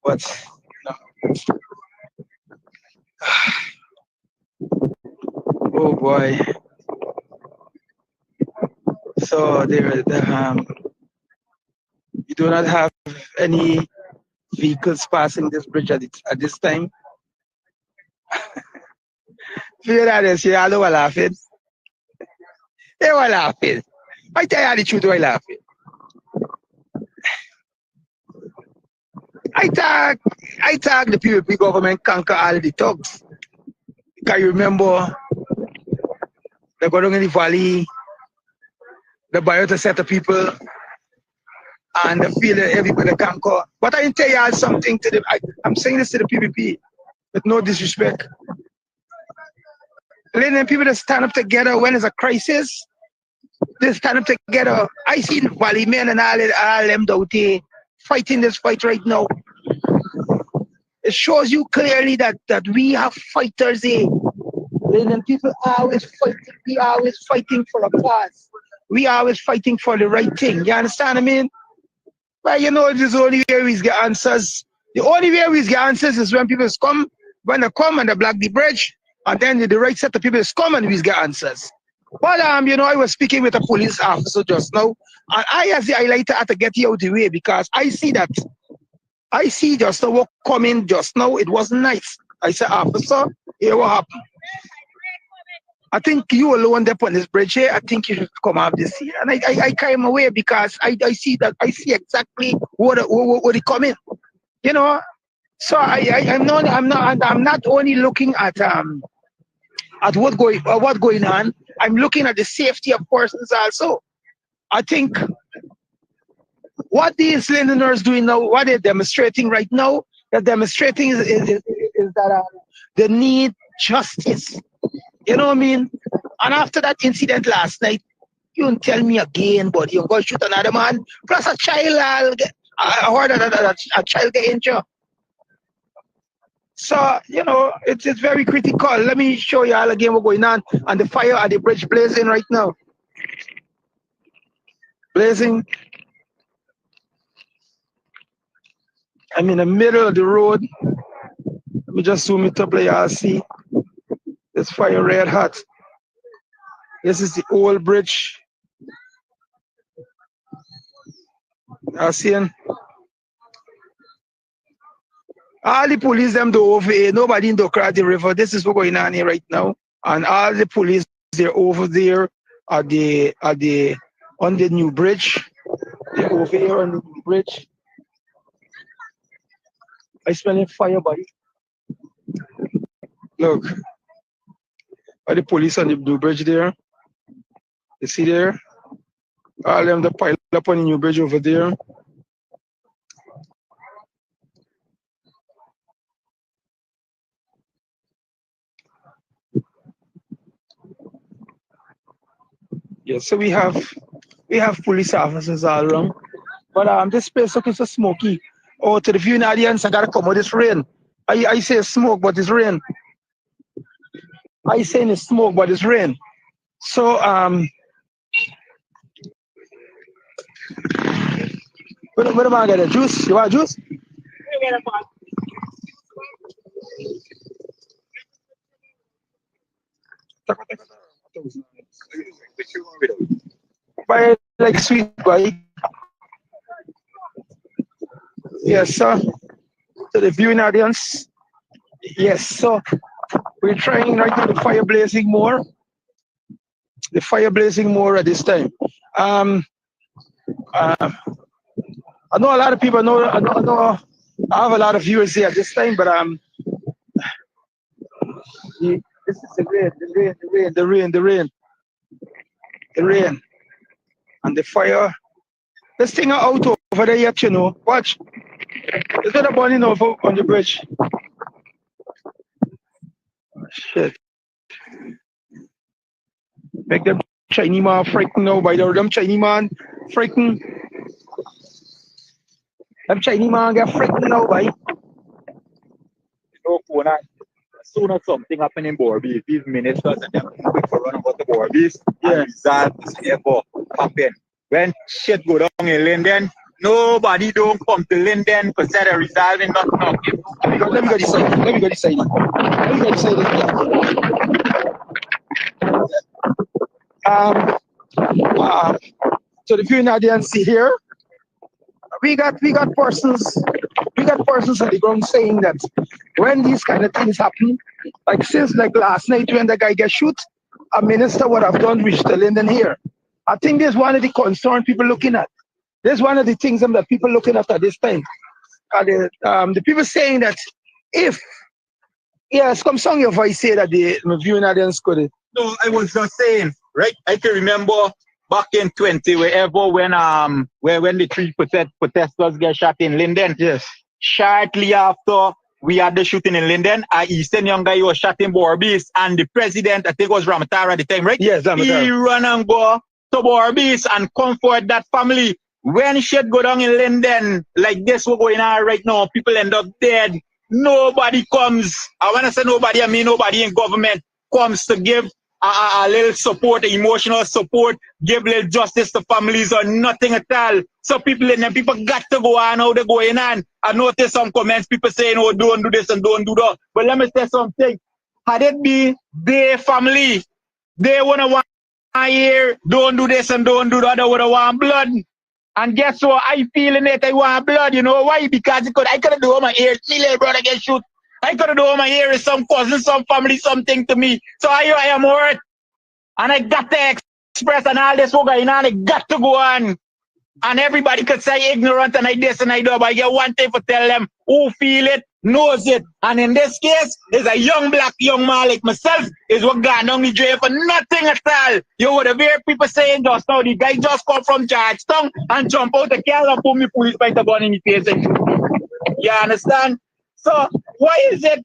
But no. Oh boy. So you do not have any vehicles passing this bridge at this time. Viewing audience, you all were laughing. They were laughing. I tell you the truth, they were laughing. I thought the PVP government conquer all the thugs. Because you remember, they go down in the valley, they buy out a set of people, and they feel that everybody conquer. But I tell you all something to them. I'm saying this to the PVP with no disrespect. Linden people that stand up together when there's a crisis, they stand up together. I see the valley men and all them out there fighting this fight right now. It shows you clearly that we have fighters here. Linden people always fighting. We always fighting for a cause. We always fighting for the right thing. You understand what I mean? Well, you know, this is the only way we get answers. The only way we get answers is when people come, when they come and they block the bridge, and then the right set of people come and we get answers. But you know, I was speaking with a police officer just now, and I, as the highlighter, had to get you out of the way because I see just now what coming just now. It wasn't nice. I said, officer, here what happened? I think you alone there on this bridge here. I think you should come out this year. And I came away because I see exactly what it coming. You know. So I'm not only looking at what going on. I'm looking at the safety of persons also. I think what these Lindeners doing now, what they're demonstrating right now, they're demonstrating is that they need justice. You know what I mean? And after that incident last night, you don't tell me again, but you're going to shoot another man, plus a child. I heard that a child get injured. So, you know, it's very critical. Let me show you all again what's going on. And the fire at the bridge blazing right now. Blazing. I'm in the middle of the road. Let me just zoom it up like y'all see. This fire red hot. This is the old bridge. Y'all seeing? All the police them do over here. Nobody in the River. This is what's going on here right now. And all the police they're over there on the new bridge. They're over here on the new bridge. I smelling fire, buddy. Look. Are the police on the new bridge there? You see there? All them the pile up on the new bridge over there. Yeah, so we have police officers all around. But this place looking so smoky. Oh, to the viewing audience, I gotta come out this rain. I say smoke, but it's rain. I saying it's smoke, but it's rain. So what am I gonna get? Juice? You want juice? Buy like sweet boy. Yes, sir. To the viewing audience. Yes, so we're trying right now the fire blazing more. The fire blazing more at this time. I know a lot of people. I know. I have a lot of viewers here at this time, but this is the rain, and the fire. This thing are out over there yet, you know. Watch. It's not burning over on the bridge. Oh, shit. Make them Chinese man freaking now by them Chinese man freaking. Them Chinese man get freaking now by. No, Kona, as soon as something happen in Borby, these ministers and them quick for run about the Borbies, and result is ever happen. When shit go down in Linden, nobody don't come to Linden to say they're resolving nothing. Let me go this side. Let me go this side. So the viewing audience see here, we got persons on the ground saying that when these kind of things happen, like since like last night when the guy get shoot, a minister would have done reach the Linden here. I think there's one of the concern people looking at. There's one of the things that people looking at this time. The people saying that if come song your voice say that the viewing audience could. No, I was just saying, right? I can remember back in 20, wherever when the 3 protesters get shot in Linden. Yes. Shortly after we had the shooting in Linden, a Eastern young guy was shot in Borbis, and the president, I think it was Ramatara at the time, right? Yes, Ramatara. He run and go to Borbis and comfort that family. When shit go down in Linden, like this what's going on right now, people end up dead. Nobody comes. I want to say nobody, I mean nobody in government comes to give a little support, emotional support, give little justice to families or nothing at all. So people got to go on how they're going on. I noticed some comments, people saying, oh, don't do this and don't do that. But let me say something. Had it be their family, they wanna want here, don't do this and don't do that, they would want blood. And guess what? I feeling it, I want blood. You know why? Because I could have done my ear, my little brother get shoot. I could have done my ear, some cousin, some family, something to me. So I am hurt. And I got to express and all this what going on, I got to go on. And everybody could say ignorant and I this and I do, but I get one thing to tell them who feel it, knows it. And in this case, is a young black young man like myself is what got down the jail for nothing at all. You would have heard people saying just now, the guy just come from Georgetown and jump out the car and put me police by the gun in the face and shoot me. You understand? So why is it?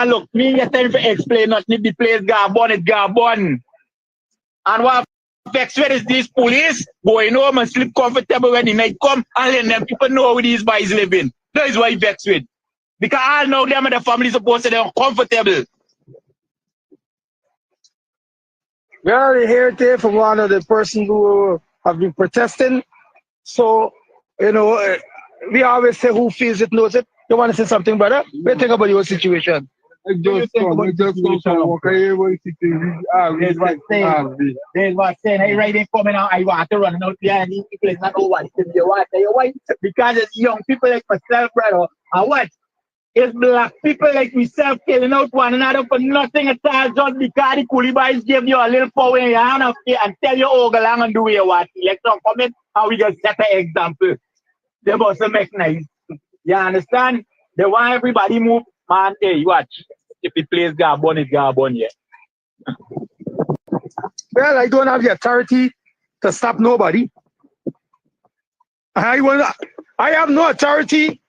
Look, me get time to explain nothing. The place got burn, it got burn. And what vex with is these police going home and sleep comfortable when the night come and let them people know where these boys living. That is why vex with. Because I know them and the family supposed to be uncomfortable. We already heard it from one of the persons who have been protesting. So, you know, we always say who feels it knows it. You want to say something, brother? What do you think about your situation? There's what saying, hey, right in coming out, I want to run out there and these people is not nobody to be a water, your wife. Because it's young people like myself, brother. And what? It's black people like myself killing out one another for nothing at all, just because the coolie boys give you a little power in your hand and tell you all go along and do what you want. Election coming and we just set an example. They must make nice. You understand? They want everybody move. Man, hey, watch. If it plays Gabon, it's Gabon, yeah. Well, I don't have the authority to stop nobody. I have no authority.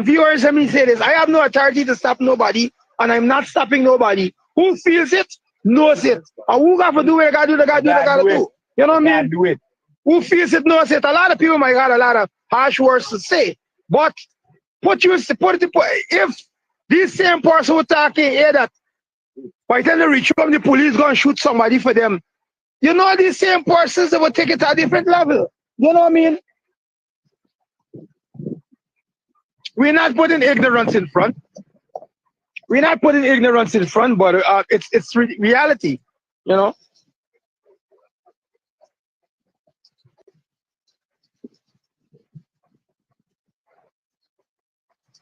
Viewers, let me say this. I have no authority to stop nobody, and I'm not stopping nobody. Who feels it, knows it. And who got to do what they got to do, they got to do. You know what I mean? Do it. Who feels it, knows it. A lot of people might got a lot of harsh words to say, but if this same person who talking hear that, by the time they reach home, the police going to shoot somebody for them. You know, these same persons, they will take it to a different level. You know what I mean? We're not putting ignorance in front. We're not putting ignorance in front, but it's reality, you know.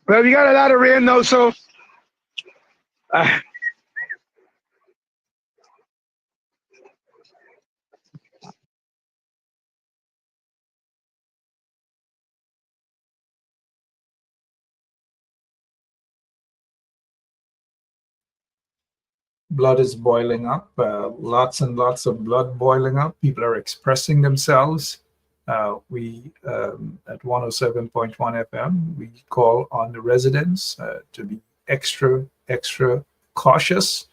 Well, we got a lot of rain now, so Blood is boiling up, lots and lots of blood boiling up. People are expressing themselves. We at 107.1 FM, we call on the residents to be extra cautious.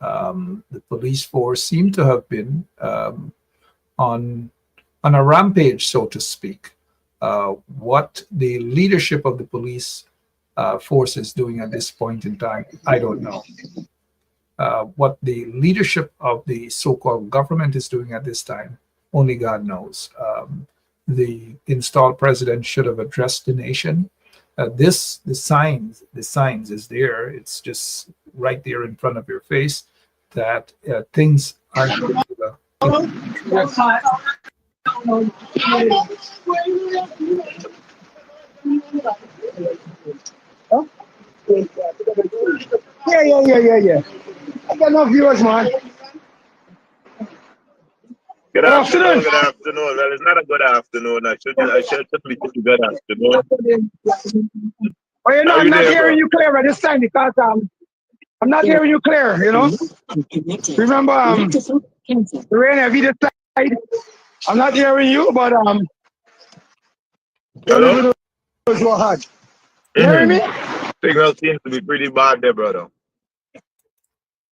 The police force seem to have been on a rampage, so to speak. What the leadership of the police force is doing at this point in time, I don't know. What the leadership of the so-called government is doing at this time, only God knows. The installed president should have addressed the nation. The signs is there. It's just right there in front of your face that things aren't going to Yeah. I got no viewers, man. Good afternoon. Good afternoon. Well, it's not a good afternoon. I should be saying good afternoon. Well, you know, I'm not hearing you clear at this time because I'm not hearing you clear, you know. Remember, the rain heavy this side. I'm not hearing you, but hello? Go hard. You hearing me? Signal seems to be pretty bad there, brother.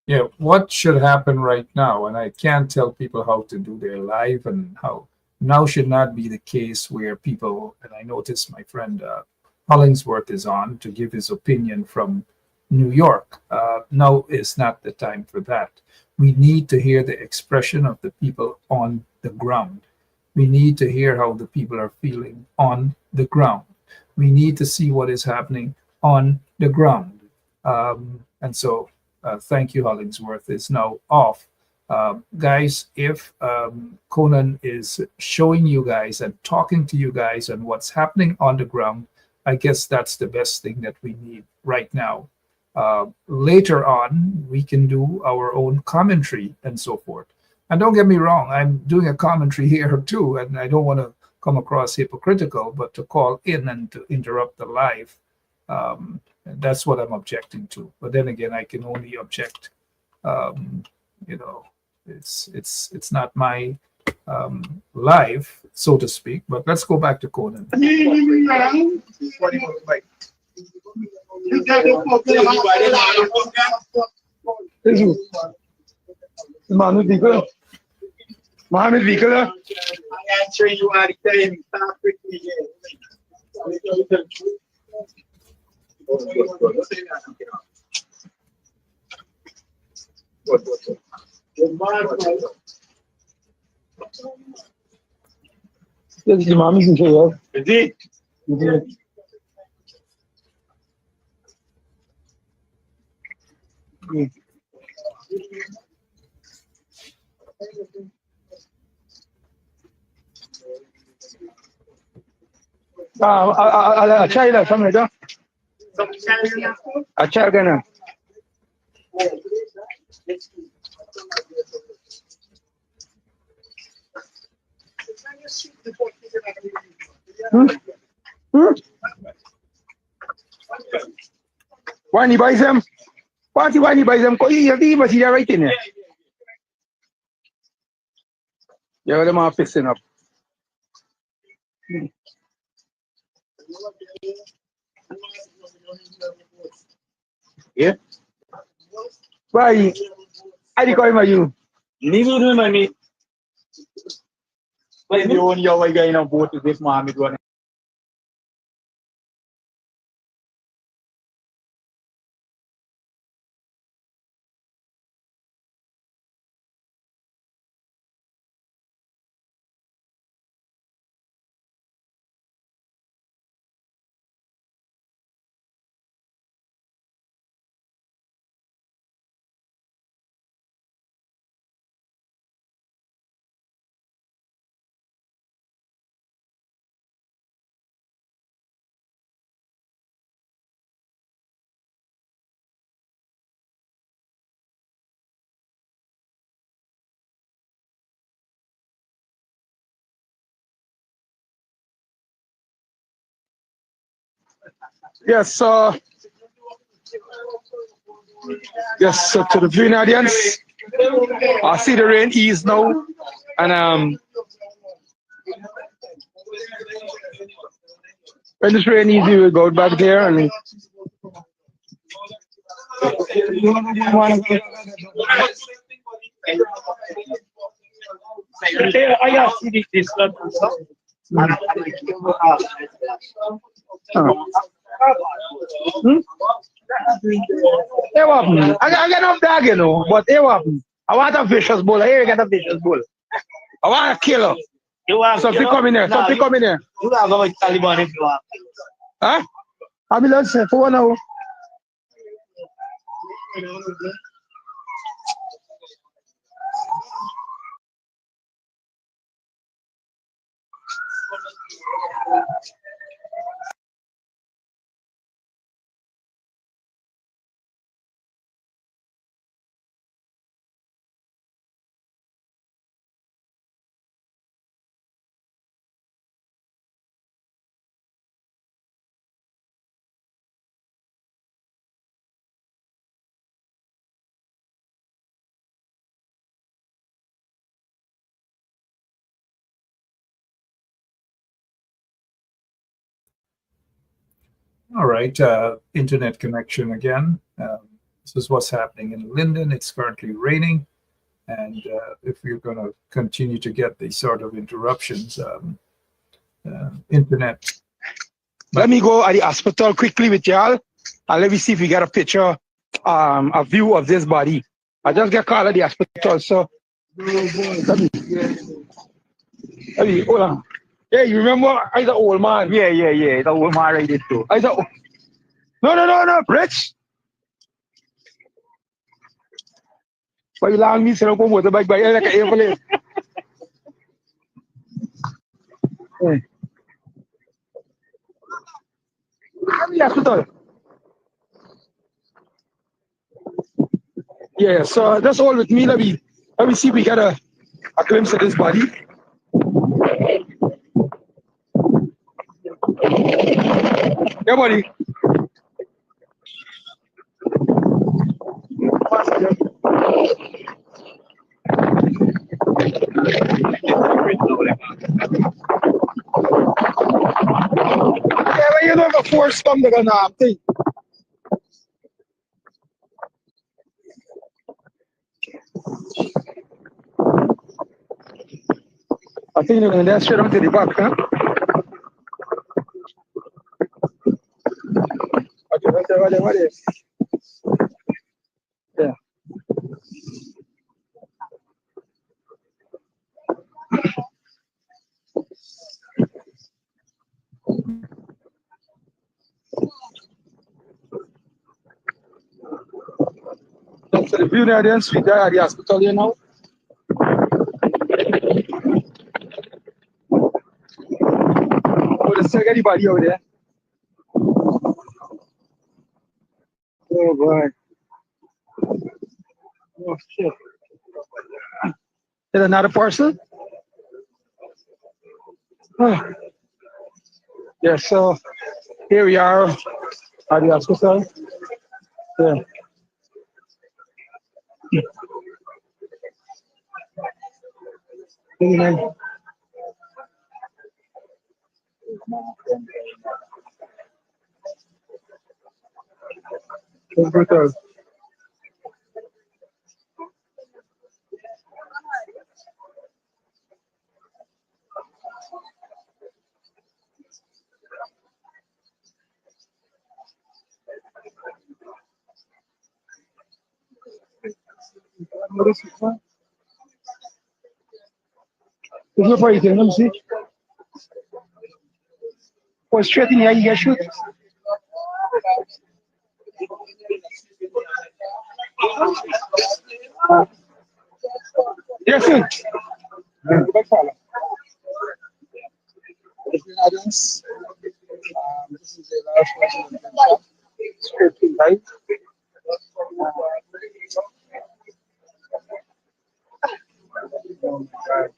Yeah, what should happen right now, and I can't tell people how to do their life and how now should not be the case where people, and I noticed my friend Hollingsworth is on to give his opinion from New York. Now is not the time for that. We need to hear the expression of the people on the ground. We need to hear how the people are feeling on the ground. We need to see what is happening on the ground. And so thank you, Hollingsworth is now off. Guys, if Conan is showing you guys and talking to you guys and what's happening on the ground, I guess that's the best thing that we need right now. Later on, we can do our own commentary and so forth. And don't get me wrong, I'm doing a commentary here too, and I don't want to come across hypocritical, but to call in and to interrupt the live, that's what I'm objecting to. But then again, I can only object. It's not my live, so to speak. But let's go back to Conan. Mohammed Vehicle. I answer you all the time. Stop freaking Yes, the mom is in here. Is it? A child, something like that. A child, gonna. Why he buys them? Why he buys them? Because he must see that right in there. Yeah, them are fixing up. Yeah. Why? I didn't call you. Neither do money. But you only are going to vote to this Mohammed one. Yes, so to the viewing audience, I see the rain ease now, and when this rain ease, we will go back there and. I got this one. Hey, what happened? I got enough dog, you know, but hey, what happened? I want a vicious bull. Here, get a vicious bull. I want a killer. You want something coming here. Something coming here. You have a Taliban if you want. Huh? I'm in the for now. All right, internet connection again. This is what's happening in Linden. It's currently raining. And if we're going to continue to get these sort of interruptions, internet. Let me go at the hospital quickly with y'all, and let me see if we get a picture, a view of this body. I just get called at the hospital, so let me hold on. Hey, you remember I the old man? Yeah. The old man right there too. No, Rich. Why you long me say no motorbike by like a airplane? Hey. Come to the hospital. Yeah, so that's all with me. Let me see if we get a glimpse of this body. Yeah, buddy. Yeah, but you know the force come to the thing. I think you're going to straight on to the back, huh? Okay, what is? Yeah. So the viewing audience, we are at the hospital here now. let's check anybody over there. Oh boy. Oh shit. Is another parcel? Oh. Yeah, so here we are at the hospital. Yeah. Hospital. There's no fighting, let me see. Oh, straight in here, you get shoot. Yes, sir. This is the last one. Straight in, right? Oh my God.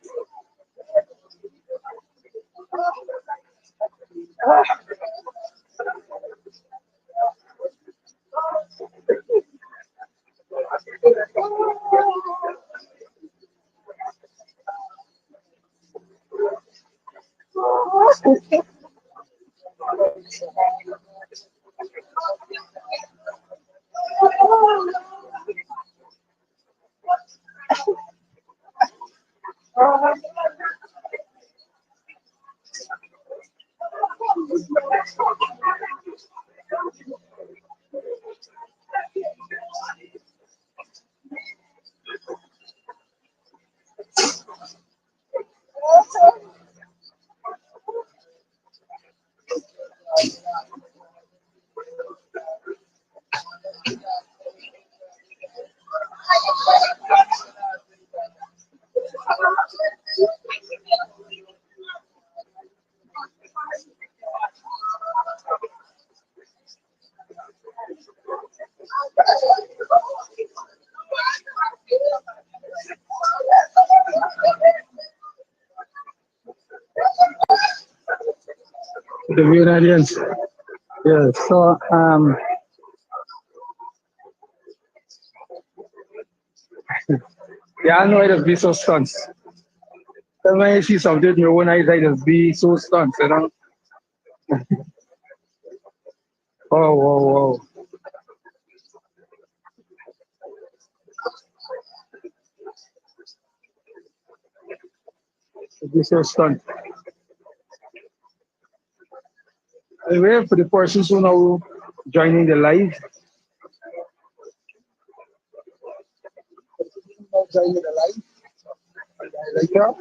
The viewing audience. Yeah, so yeah, I know it has been so stunts. Then when you see something in your own eyes, it has been so stunts, you know. Oh, whoa, whoa. It is so stunt. Anyway, for the persons who now joining the live, joining the live, later,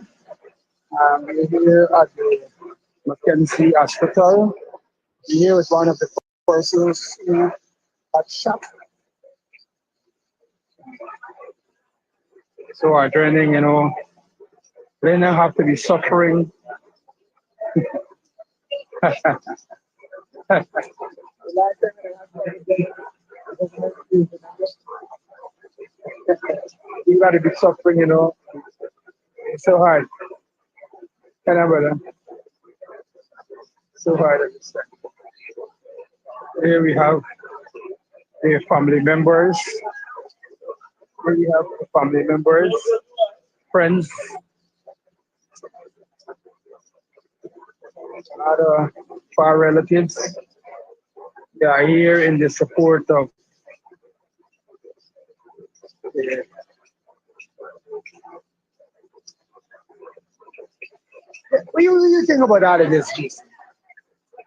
we're here at the Mackenzie Hospital. We're here with one of the persons who got shot. So our training, you know, they now have to be suffering. You got to be suffering, you know. It's so hard. Can I, brother? So hard. Here we have the family members. Here we have the family members, friends, other far relatives. They are here in the support of the what do you think about all of this, Jason?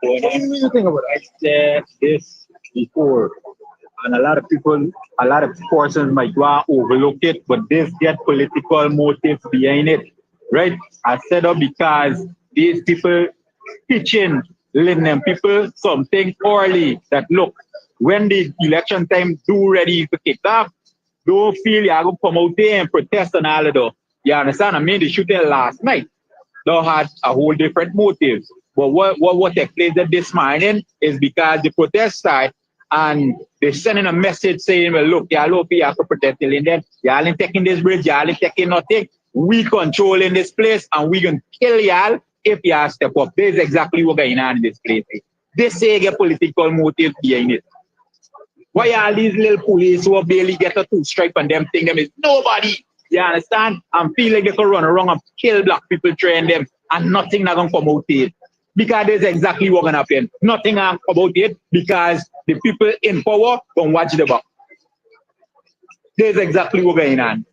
What do you think about it? I said this before, and a lot of people, a lot of persons might want to overlook it, but this get political motives behind it, right? I said up because these people teaching Linden people something early that look, when the election time do ready to kick off, don't feel you're going to come out there and protest and all of that. You understand? I mean, the shooting last night, they had a whole different motives. But what took place this morning is because the protest started and they're sending a message saying, well, look, y'all hope you have to protect the Linden. Y'all ain't taking this bridge, y'all ain't taking nothing. We controlling this place and we gonna kill y'all if y'all step up. This is exactly what's going on in this place. They say get political motive behind it. Why all these little police who barely get a two-stripe and them think them is nobody? You understand? And feel like they can run around and kill black people, train them, and nothing not gonna come out of it. Because that's exactly what's gonna happen. Nothing about it because the people in power don't watch the back. That's exactly what's going on.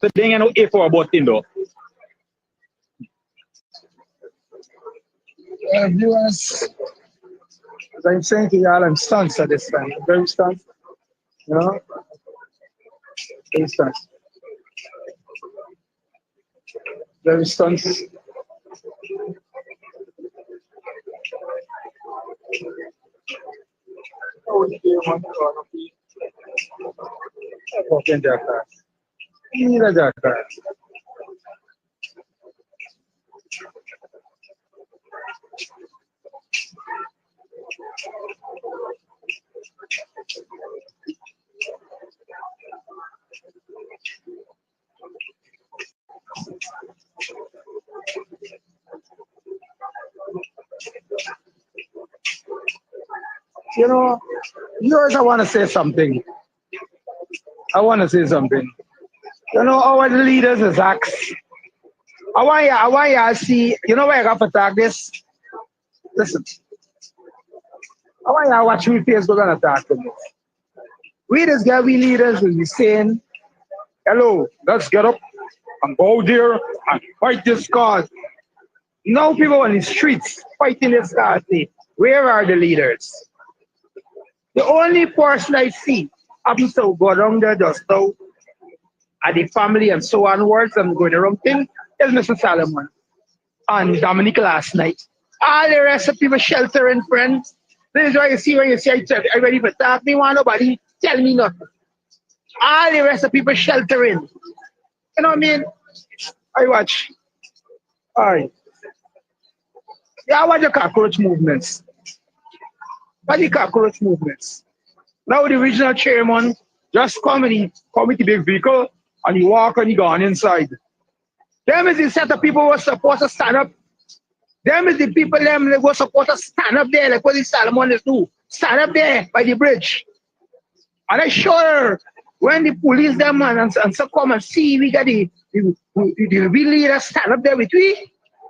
So then you know if for about thing though. Viewers, as I'm saying to y'all, I'm stunned at this time. I'm very stunned. You know? Very stunned. Very stunned. You know, yours, I want to say something. I want to say something. You know, our leaders is asked. I want y'all see, you know where I got to attack this? Listen. I want y'all watch me face we're gonna attack this. We just get we leaders will be saying, hello, let's get up and go there and fight this cause. Now people on the streets fighting this cause. Where are the leaders? The only person I see happens to go down there just now at the family and so onwards and going the wrong thing is Mr. Solomon and Dominic last night. All the rest of people sheltering friends. This is why you see when you say everybody for talk me, want nobody tell me nothing. All the rest of people sheltering. You know what I mean? I watch. Alright. Yeah, I watch the cockroach movements. What the cockroach movements? Now the regional chairman just come with the big vehicle and he walk and he gone inside. Them is the set of people who are supposed to stand up. Them is the people them who are supposed to stand up there like what the Solomon is do. Stand up there by the bridge. And I sure when the police them and so come and see we got the real leaders stand up there with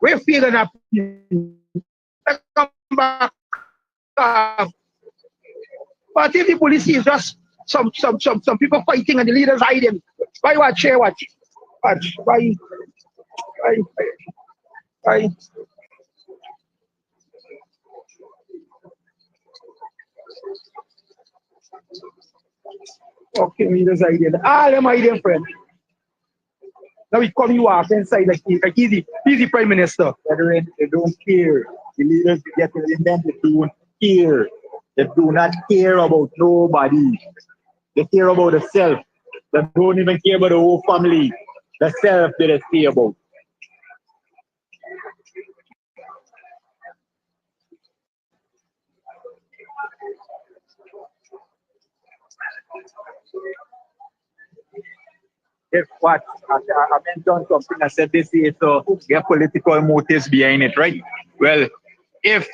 we're feeling up. Come back. But if the police is just some people fighting and the leaders hiding, why watch here? Watch. Why? Okay, leaders hiding. All them hiding, friend. Now we come you walk inside like he's the prime minister. They don't care. The leaders get in them, they don't care. They do not care about nobody. They care about themselves. They don't even care about the whole family. The self they care about. If what I mentioned something, I said this is so get political motives behind it, right? Well, if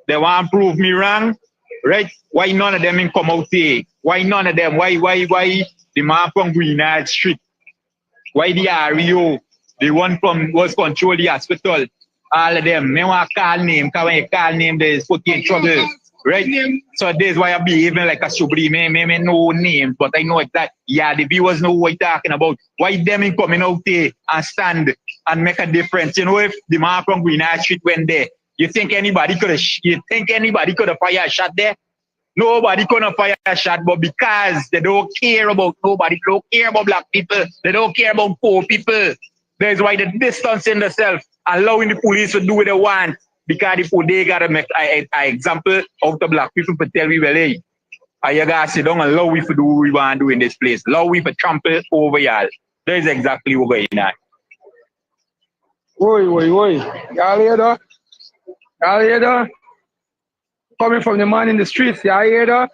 they want to prove me wrong, right? Why none of them in come out here? Why none of them? Why the man from Greenard Street? Why the REO? The one from was control the hospital? All of them. Me want to call name, because when you call name, there's put in trouble. Right? So this is why I behaving like a subri. Me no name, but I know exactly. Yeah, the viewers know what you're talking about. Why them in coming out there and stand and make a difference? You know, if the man from Greenard Street went there, you think anybody could have fired a shot there? Nobody gonna fire a shot, but because they don't care about nobody, they don't care about black people, they don't care about poor people. That's why the distancing themselves, allowing the police to do what they want, because they gotta make an example of the black people to tell me, well, hey, you gotta sit down and allow we to do what we want to do in this place. Allow we to trample over y'all. That is exactly what's going on. Oi. Y'all hear that? Y'all hear that? Coming from the man in the streets, y'all hear that?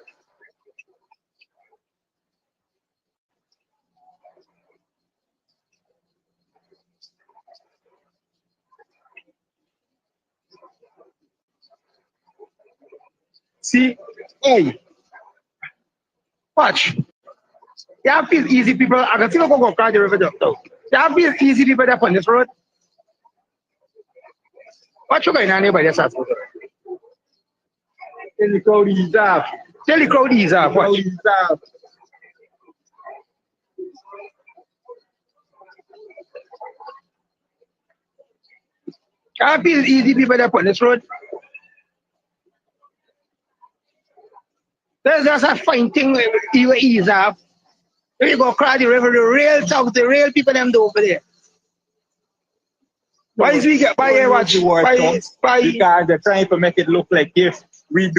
See, hey, watch. You have these easy people. I can still go across the river just now. You have these easy people that on this road. What you going on here by this house? Tell the crowd ease up. Tell the crowd ease up. Watch. You have these easy people that on this road. There's just a fine thing where you ease up. When you go across the river, the real talk, the real people them do over there. Why is we get by here watch by because they're trying to make it look like if we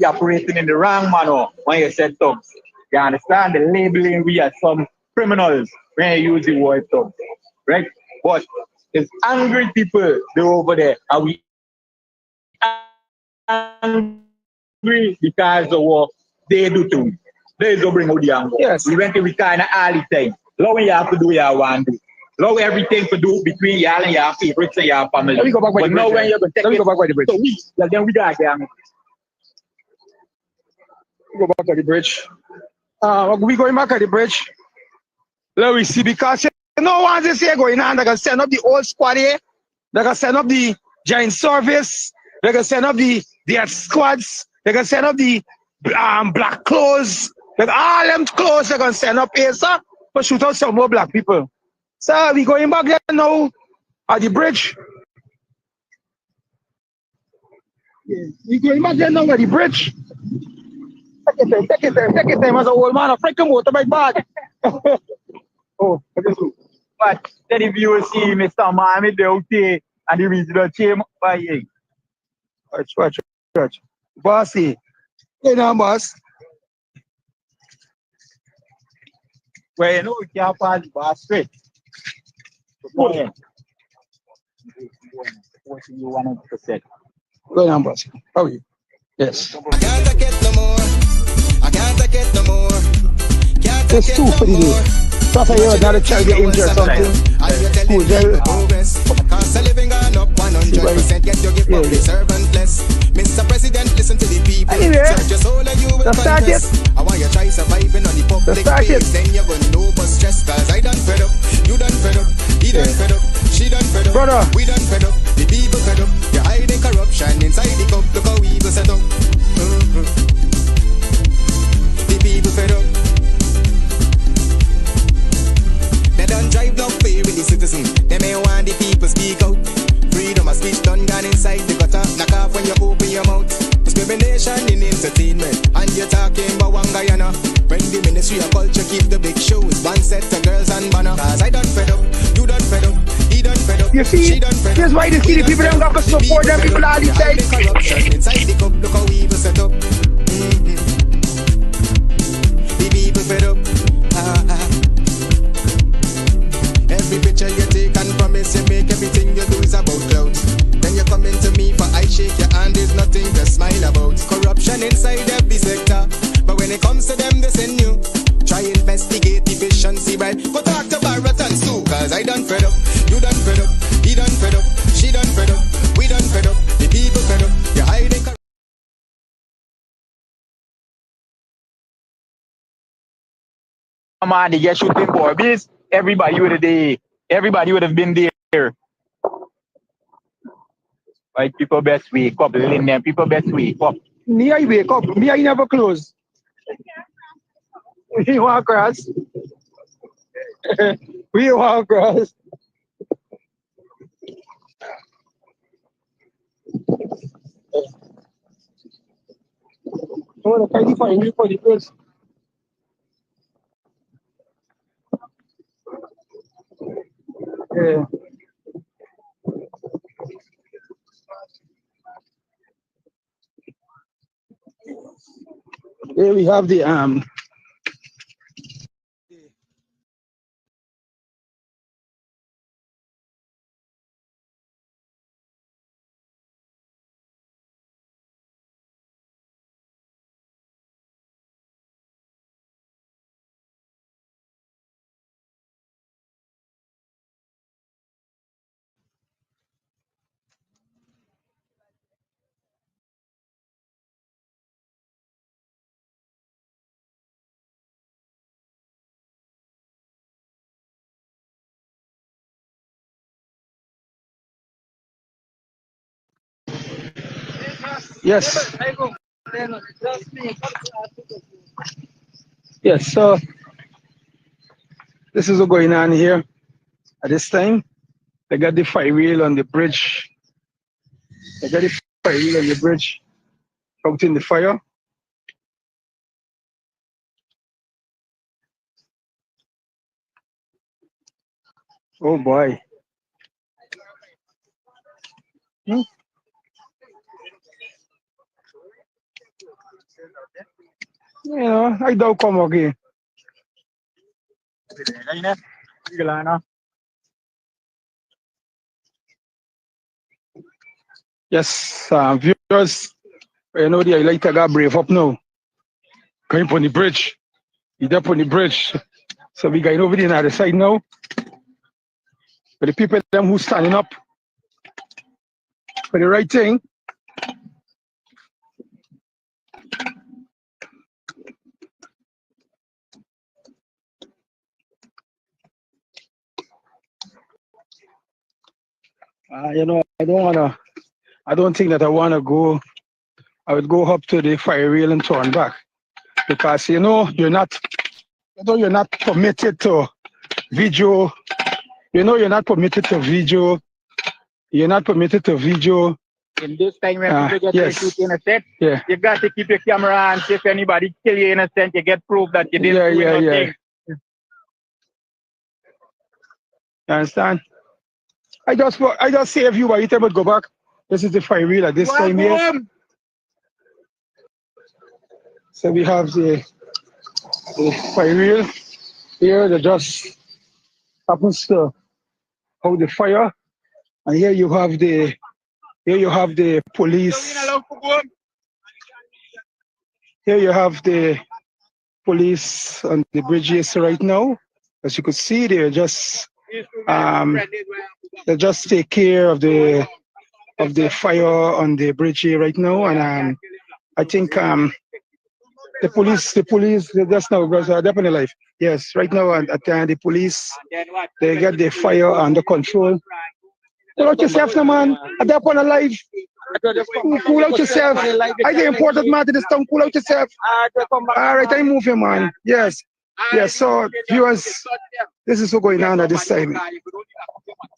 operating in the wrong manner when you said thugs. You understand the labeling we are some criminals when you use the word thugs. Right? But there's angry people they're over there and we angry because of what they do to me. They don't bring out the anger. Yes. We went to kind of all the time. Now when you have to do what you want to do. Now everything to do between y'all and your favorites and your family. Let me go back by but the now bridge. when you're going to take Let me go back by the bridge. so then we got them. Go back to the bridge. We going back at the bridge. Let me see because you know once they say going on, they're gonna send up the old squad here. They're gonna send up the giant service. They're gonna send up the squads. They're gonna send up the black clothes. Like all them clothes they're gonna send up here, sir, to shoot out some more black people. So we going back there now at the bridge. Yeah, we going back there now at the bridge. Take it time as a old man, a freaking motorbike bag. Oh, But then if you see Mr. Miami, they're okay, and the regional team by you. Watch. Bossy. Hey now, boss. Well, you know, you can't pass the bar straight. Go ahead. 100%. Go on, boss. How are you? Yes. I can't take it no more. I can't take it no more. Can't It's take too it pretty no more. Plus I hear another child get injured or something. Cool, Jerry. Cost of living gone up 100%. Yet you give public servant less. Mr. President, listen to the people. Anyway, Search your soul and you will confess. I want you try surviving on the public space. Then you're gonna know but stress. Cause I done fed up. You done fed up. He done fed up. She done fed up. Brother. We done fed up. The people fed up. You're hiding corruption inside the cup. Look how evil set up. The people fed up. They don't drive no fear with the citizen. They may want the people speak out. Freedom of speech done gone inside the gutter. Knock off when you open your mouth. Discrimination in entertainment. And you're talking about one Guyana. When the Ministry of Culture keep the big shows. One set of girls and banner. Cause I done fed up. You done fed up. He done fed up. You see, here's why the city people don't got to support them people all inside. Corruption inside the cup. Look how evil set up. The people fed up. Every picture you take and promise you make, everything you do is about clout. Then you come into me for I shake your hand, there's nothing to smile about. Corruption inside every sector, but when it comes to them, they send you. Try investigate efficiency, right? Go talk to Baratans too, cause I done fed up. You done fed up, he done fed up, she done fed up, we done fed up, the people fed up, you're hiding. Man, they get shooting for this. Everybody would have been there. Right, people best wake up, Linden. People best wake up. Me, I wake up. Me, I never close. We walk across. We walk across. Oh, the kind of fine for the place. Yeah. Here we have the Yes. Yes, so this is what's going on here at this time. They got the fire wheel on the bridge. They got the fire wheel on the bridge out in the fire. Oh boy. Hmm? You know, I don't come again. Yes, viewers, you know the lighter got brave up now. Going on the bridge. He's up on the bridge. So we going over there on the side now. But the people them who standing up for the right thing. You know, I don't think that I wanna go. I would go up to the fire rail and turn back. Because you're not permitted to video. You're not permitted to video. You're not permitted to video. In this time when people get yes. shoot innocent, Yeah. you got to keep your camera on. If anybody kill you innocent, you get proof that you didn't do nothing. You understand? I just save you by you able to go back. This is the fire wheel at this time here. So we have the fire wheel here that just happens to hold the fire, and here you have the police. Here you have the police on the bridges right now. As you could see, they just take care of the fire on the bridge here right now, and I think the police just now are definitely alive. Yes, right now at the police they get the fire under control. Cool out yourself, no man. At that point alive. Cool out yourself. I the important man to this town. Cool out yourself. All right, I move here, man. Yes. Yes. So viewers, this is what's going on at this time.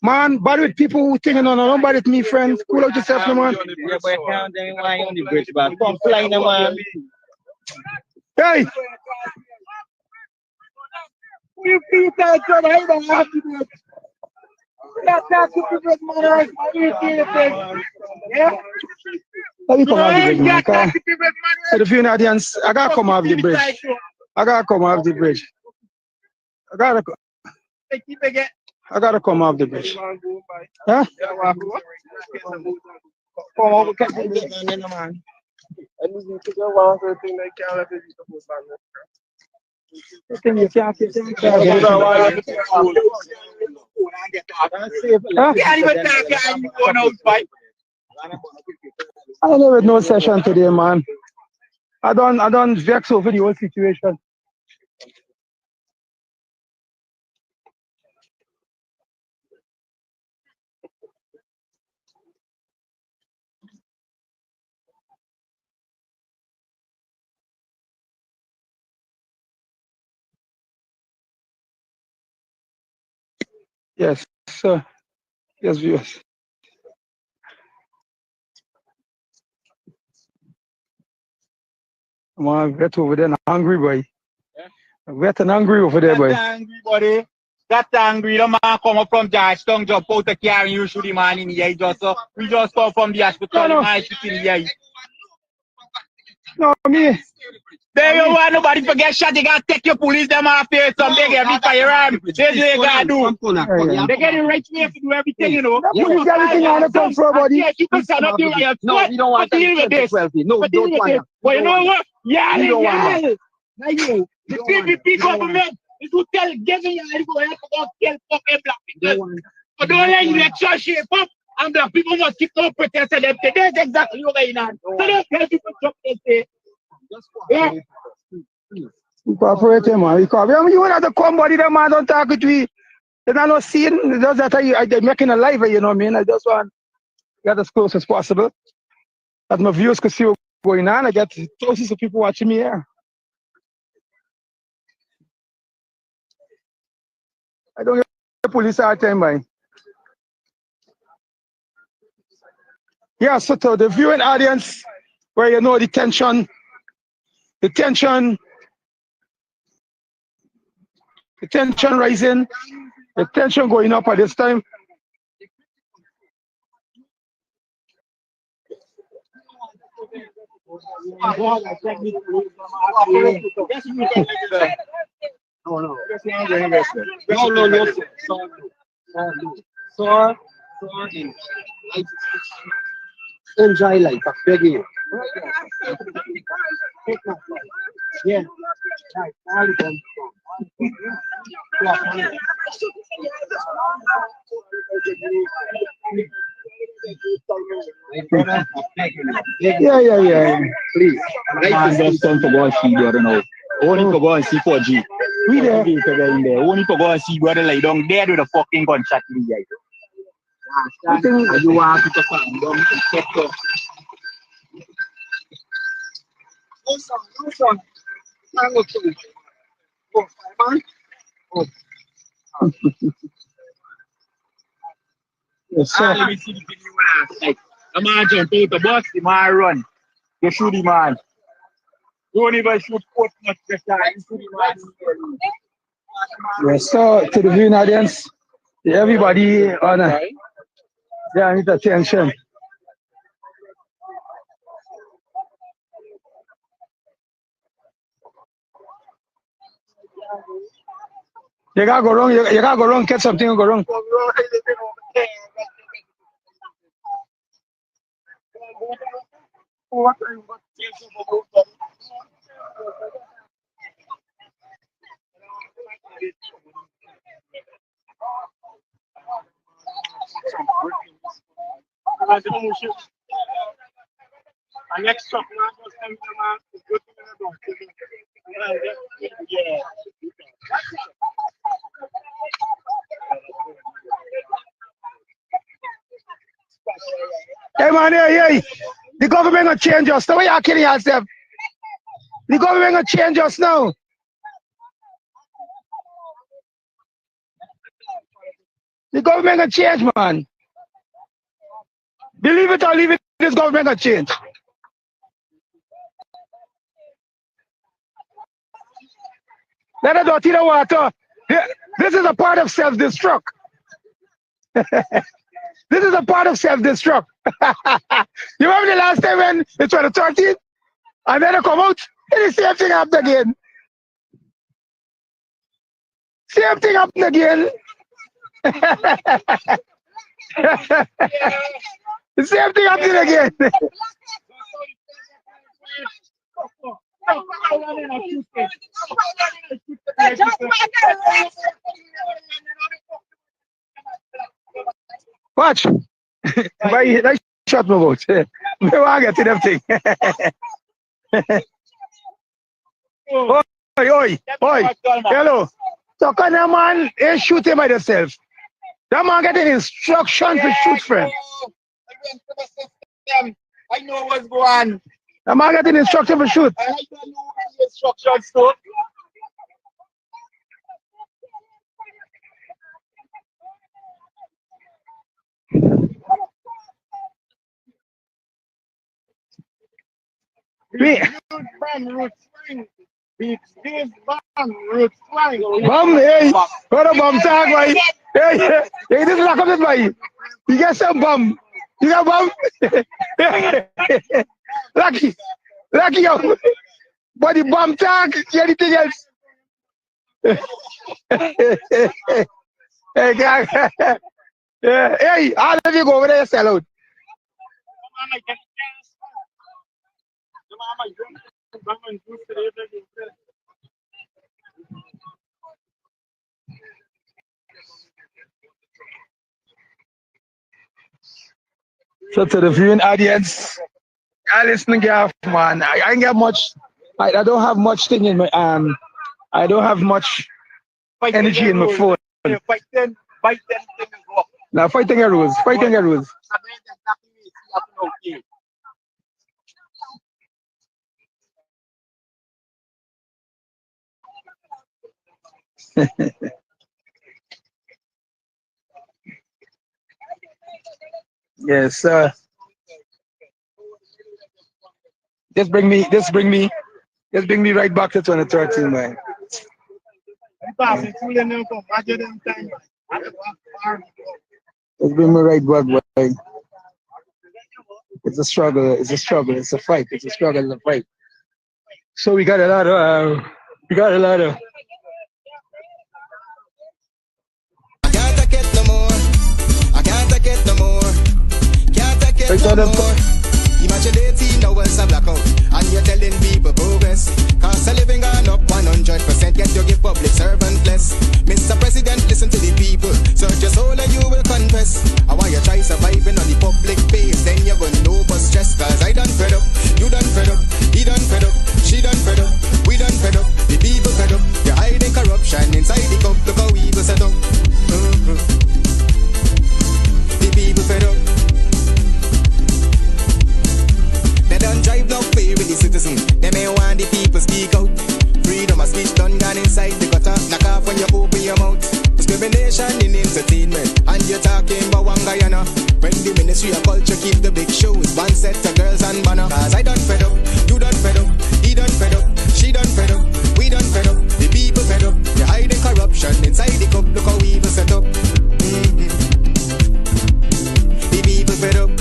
Man, bad with people who think no, don't bad with me, friend. Cool out yourself, no man. Hey! You feel that yeah? Let me come off the bridge, man. So the viewing audience, I gotta come off the bridge. I gotta come off the bridge. I gotta come off the bridge. Huh? I don't know with no session today, man. I don't vex over the whole situation. Yes, sir. Yes, viewers. I'm wet over there, hungry boy. I'm wet and hungry over there, boy. Angry, buddy. That's angry. The man come up from Georgetown, jump out the car and you shoot the man in the eye. We just come from the hospital, the man shoot in the eye. No, me. There you want nobody forget shot. You gotta take your police them off here. Some they get every firearm. This is what you gotta do. They get it right here to do everything, you know. The police got everything under control, buddy. Yeah, you can stand up here. No, we don't want to deal with this. No, we don't want But you know what? Yeah, you. The PPP government is to tell giving you to go ahead to kill fucking black people. But don't let election shape up and black people must keep on protesting them. That's exactly what's going on. So don't tell people to say. Yeah. Cooperate, man. You want to come, buddy, the man don't talk to me. They're not seeing. Just that I'm making a live, you know what I mean? I just want to get as close as possible. that my viewers could see what's going on. I got thousands of people watching me here. I don't get the police hard time, man. Yeah, so to the viewing audience, where you know the tension rising, the tension going up at this time. Enjoy life, I beg you. Yeah. Yeah. Please. I just don't to go and see brother now. Only to go and see 4G. We there. Only to go and see brother lie down dead with a fucking gunshot in the eye. And you want to find them. Listen. Yes, sir. Let me see the video last night. The man jump out the bus, the man run. You shoot the man. You don't even shoot foot much the time. You shoot the man. Yes, so to the viewing audience, everybody on I need attention. You gotta go wrong, you gotta go wrong, catch something and go wrong. Next truck, Hey man, hey. The government gonna change us. The way you're killing yourself. The government gonna change us now. The government gonna change, man. Believe it or leave it, this government gonna change. Let us go to the water. This is a part of self-destruct. This is a part of self-destruct. You remember the last time when it was the 13th? And then they come out, and the same thing happened again. Same thing happened again. The same thing happened again. Watch. That shot my vote. Me want get to them thing. Oi. Hello. So can a man shoot him by himself? That man getting instruction to shoot friend. I know what's going on. That man getting instruction to shoot. I don't know the instructions too. Bum, hey, what a bum tag, boy. Hey, this lock up this boy. You got some bum. You got bum? Lucky yo. But the bum tag, anything else? Hey, gang. Yeah, hey, how did you go over there, sell out? So to the viewing audience, I listen, man. I ain't got much. I don't have much thing in my I don't have much energy in my phone. Now fighting arrows. Yes, just bring me right back to 2013, man. Just bring me right back, man. It's a struggle. It's a struggle. It's a fight. It's a struggle and a fight. So we got a lot of. I can't take it no more. I can't take it no more. Can't take it no more. Imagine 18 hours of blackout and you're telling people progress. Cost of living gone up 100%, yet you give public servant less. Mr. President, listen to the people. Search your soul and you will confess. And while you try surviving on the public face, then you're gonna know but stress. Cause I done fed up, you done fed up, he done fed up, she done fed up, we done fed up, the people fed up. You're hiding corruption inside the cup, look how evil set up. The people fed up. They don't drive no fear with the citizen. They may want the people speak out. Freedom of speech done gone inside the gutter. Knock off when you open your mouth. Discrimination in entertainment. And you're talking about one Guyana. When the Ministry of Culture keep the big shows. One set of girls and banner. Cause I done fed up, you done fed up, he done fed up, she done fed up, we done fed up, the people fed up. You're hiding corruption inside the cup. Look how evil set up. The people fed up.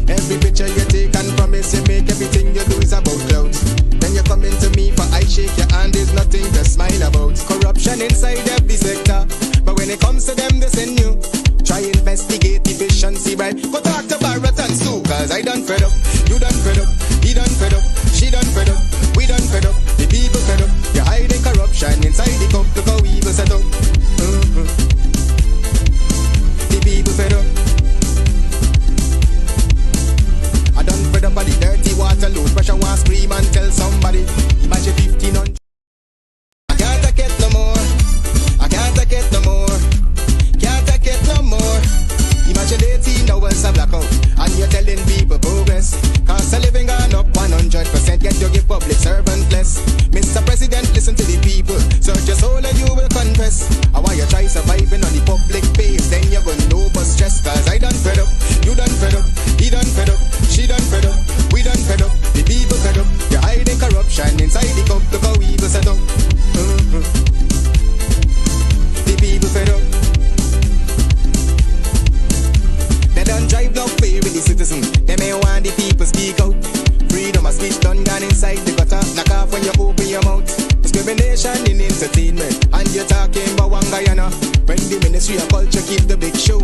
Every picture you take and promise you make, everything you do is about clout. Then you come into me for I shake your hand, there's nothing to smile about. Corruption inside every sector, but when it comes to them they send you. Try investigate efficiency, right? Go talk to Barretons too, cause I done fed up, you done fed up, he done fed up, she done fed up, we done fed up, the people fed up. You're hiding corruption inside the cup, look how evil set up. The people fed up. I done fed up by the dirty water, low pressure, want scream and tell somebody. Imagine 1500. I can't take it no more. I can't take it no more. Can't take it no more. Imagine 18 hours of blackout and you're telling people progress. Cost of living gone up 100%, yet you give public servant less. Mr. President, listen to the people. Search your soul and you will confess. And while you try surviving on the public face, then you're gonna know but stress. Cause I done fed up, you done fed up, he done fed up, she done fed up, we done fed up, the people fed up. You're hiding corruption inside the cup, look how evil set up. The people fed up. They don't drive no fear with the citizen. They may want the people speak out. Freedom of speech done gone inside the gutter. Knock off when you open your mouth. Discrimination in entertainment. And you're talking about one Guyana. When the Ministry of Culture keep the big shows.